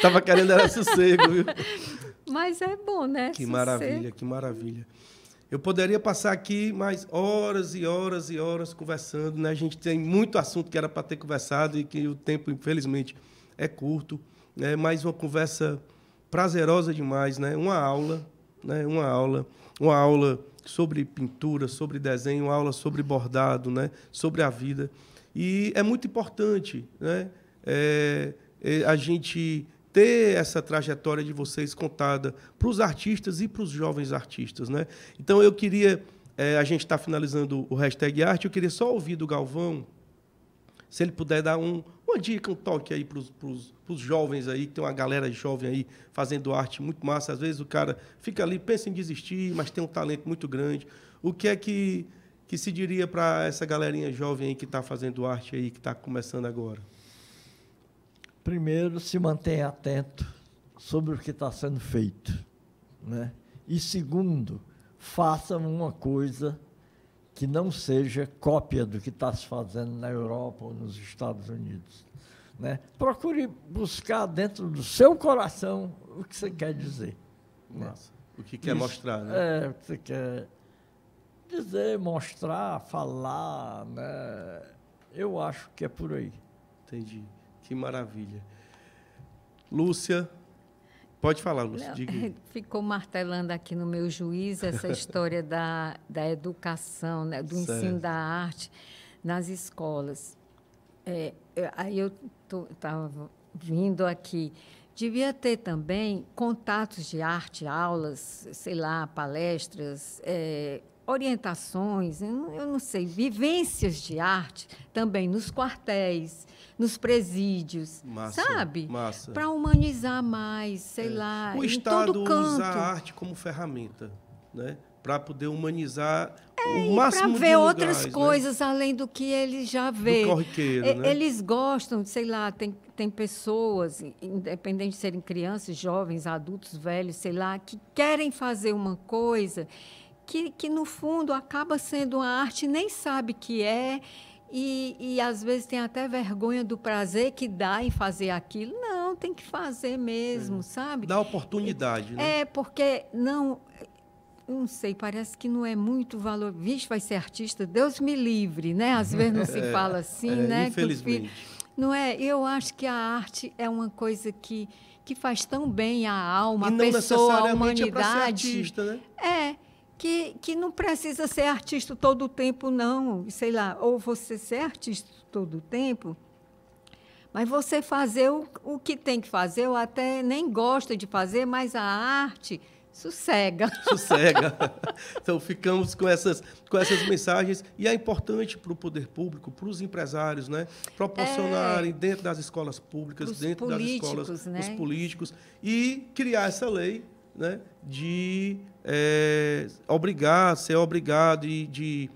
Tava querendo era sossego, viu? mas é bom, né? Que maravilha, que maravilha. Eu poderia passar aqui mais horas e horas e horas conversando, né? A gente tem muito assunto que era para ter conversado e que o tempo, infelizmente, é curto, né? Mas uma conversa prazerosa demais, né? Uma aula, né? Uma aula sobre pintura, sobre desenho, uma aula sobre bordado, né? Sobre a vida. E é muito importante, né? A gente ter essa trajetória de vocês contada para os artistas e para os jovens artistas, né? Então, eu queria... a gente está finalizando o Hashtag Arte, eu queria só ouvir do Galvão, se ele puder dar uma dica, um toque aí para os jovens aí, que tem uma galera jovem aí fazendo arte muito massa. Às vezes o cara fica ali, pensa em desistir, mas tem um talento muito grande. O que é que se diria para essa galerinha jovem aí que está fazendo arte aí, que está começando agora? Primeiro, se mantenha atento sobre o que está sendo feito, né? E segundo, faça uma coisa que não seja cópia do que está se fazendo na Europa ou nos Estados Unidos, né? Procure buscar dentro do seu coração o que você quer dizer. Nossa, né? O que quer mostrar, né? O que você quer dizer, mostrar, falar, né? Eu acho que é por aí. Entendi. Que maravilha. Lúcia, pode falar, Lúcia. Não, Diga. ficou martelando aqui no meu juízo essa história da educação, né, do ensino da arte nas escolas. Aí eu estava vindo aqui. Devia ter também contatos de arte, aulas, sei lá, palestras, orientações, eu não sei, vivências de arte também nos quartéis, nos presídios, massa, sabe? Massa. Para humanizar mais, sei lá, o em Estado todo canto. usa a arte como ferramenta, né? Para poder humanizar o máximo de lugares. Para ver outras coisas, né? Além do que eles já vê. Do corriqueiro, né? Eles gostam, sei lá, tem pessoas, independente de serem crianças, jovens, adultos, velhos, sei lá, que querem fazer uma coisa que no fundo, acaba sendo uma arte, nem sabe que é, e às vezes tem até vergonha do prazer que dá em fazer aquilo. Não, tem que fazer mesmo, sabe? Dá oportunidade, né? Porque não sei, parece que não é muito valor. Vixe, vai ser artista, Deus me livre, né? Às vezes não se fala assim, né? Infelizmente. Não é? Eu acho que a arte é uma coisa que faz tão bem à alma, à pessoa, à humanidade. É para ser artista, né? Que não precisa ser artista todo o tempo, não. Sei lá, ou você ser artista todo o tempo, mas você fazer o que tem que fazer, ou até nem gosta de fazer, mas a arte sossega. Sossega. Então, ficamos com essas mensagens. E é importante para o poder público, para os empresários, né? Proporcionarem dentro das escolas públicas, dentro das escolas, né? Os políticos, e criar essa lei, né? De ser obrigado e de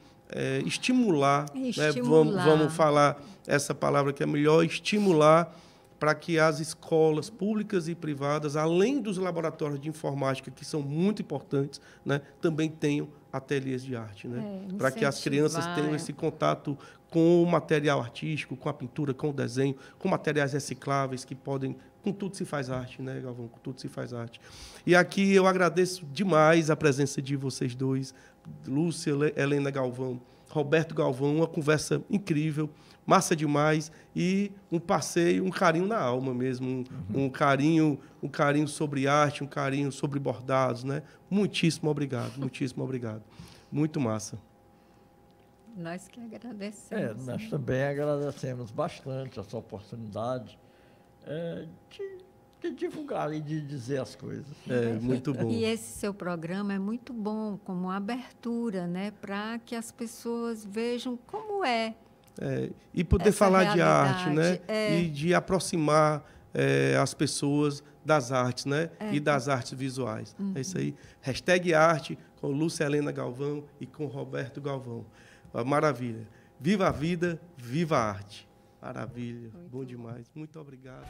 estimular, né? Vamos falar essa palavra que é melhor, estimular para que as escolas públicas e privadas, além dos laboratórios de informática, que são muito importantes, né, também tenham ateliês de arte, né? Para que as crianças tenham esse contato com o material artístico, com a pintura, com o desenho, com materiais recicláveis que podem... Com tudo se faz arte, né, Galvão? Com tudo se faz arte. E aqui eu agradeço demais a presença de vocês dois, Lúcia, Helena Galvão, Roberto Galvão, uma conversa incrível, massa demais, e um passeio, um carinho na alma mesmo, um carinho sobre arte, um carinho sobre bordados, né? Muitíssimo obrigado. Muito massa. Nós que agradecemos. Nós também agradecemos bastante essa oportunidade de divulgar e de dizer as coisas. Muito bom. E esse seu programa é muito bom, como uma abertura, né, para que as pessoas vejam como é. E poder falar de arte, né? E de aproximar as pessoas das artes, né? E das artes visuais. É isso aí. Hashtag Arte, com Lúcia Helena Galvão e com Roberto Galvão. Maravilha. Viva a vida, viva a arte. Maravilha, bom demais. Muito obrigado.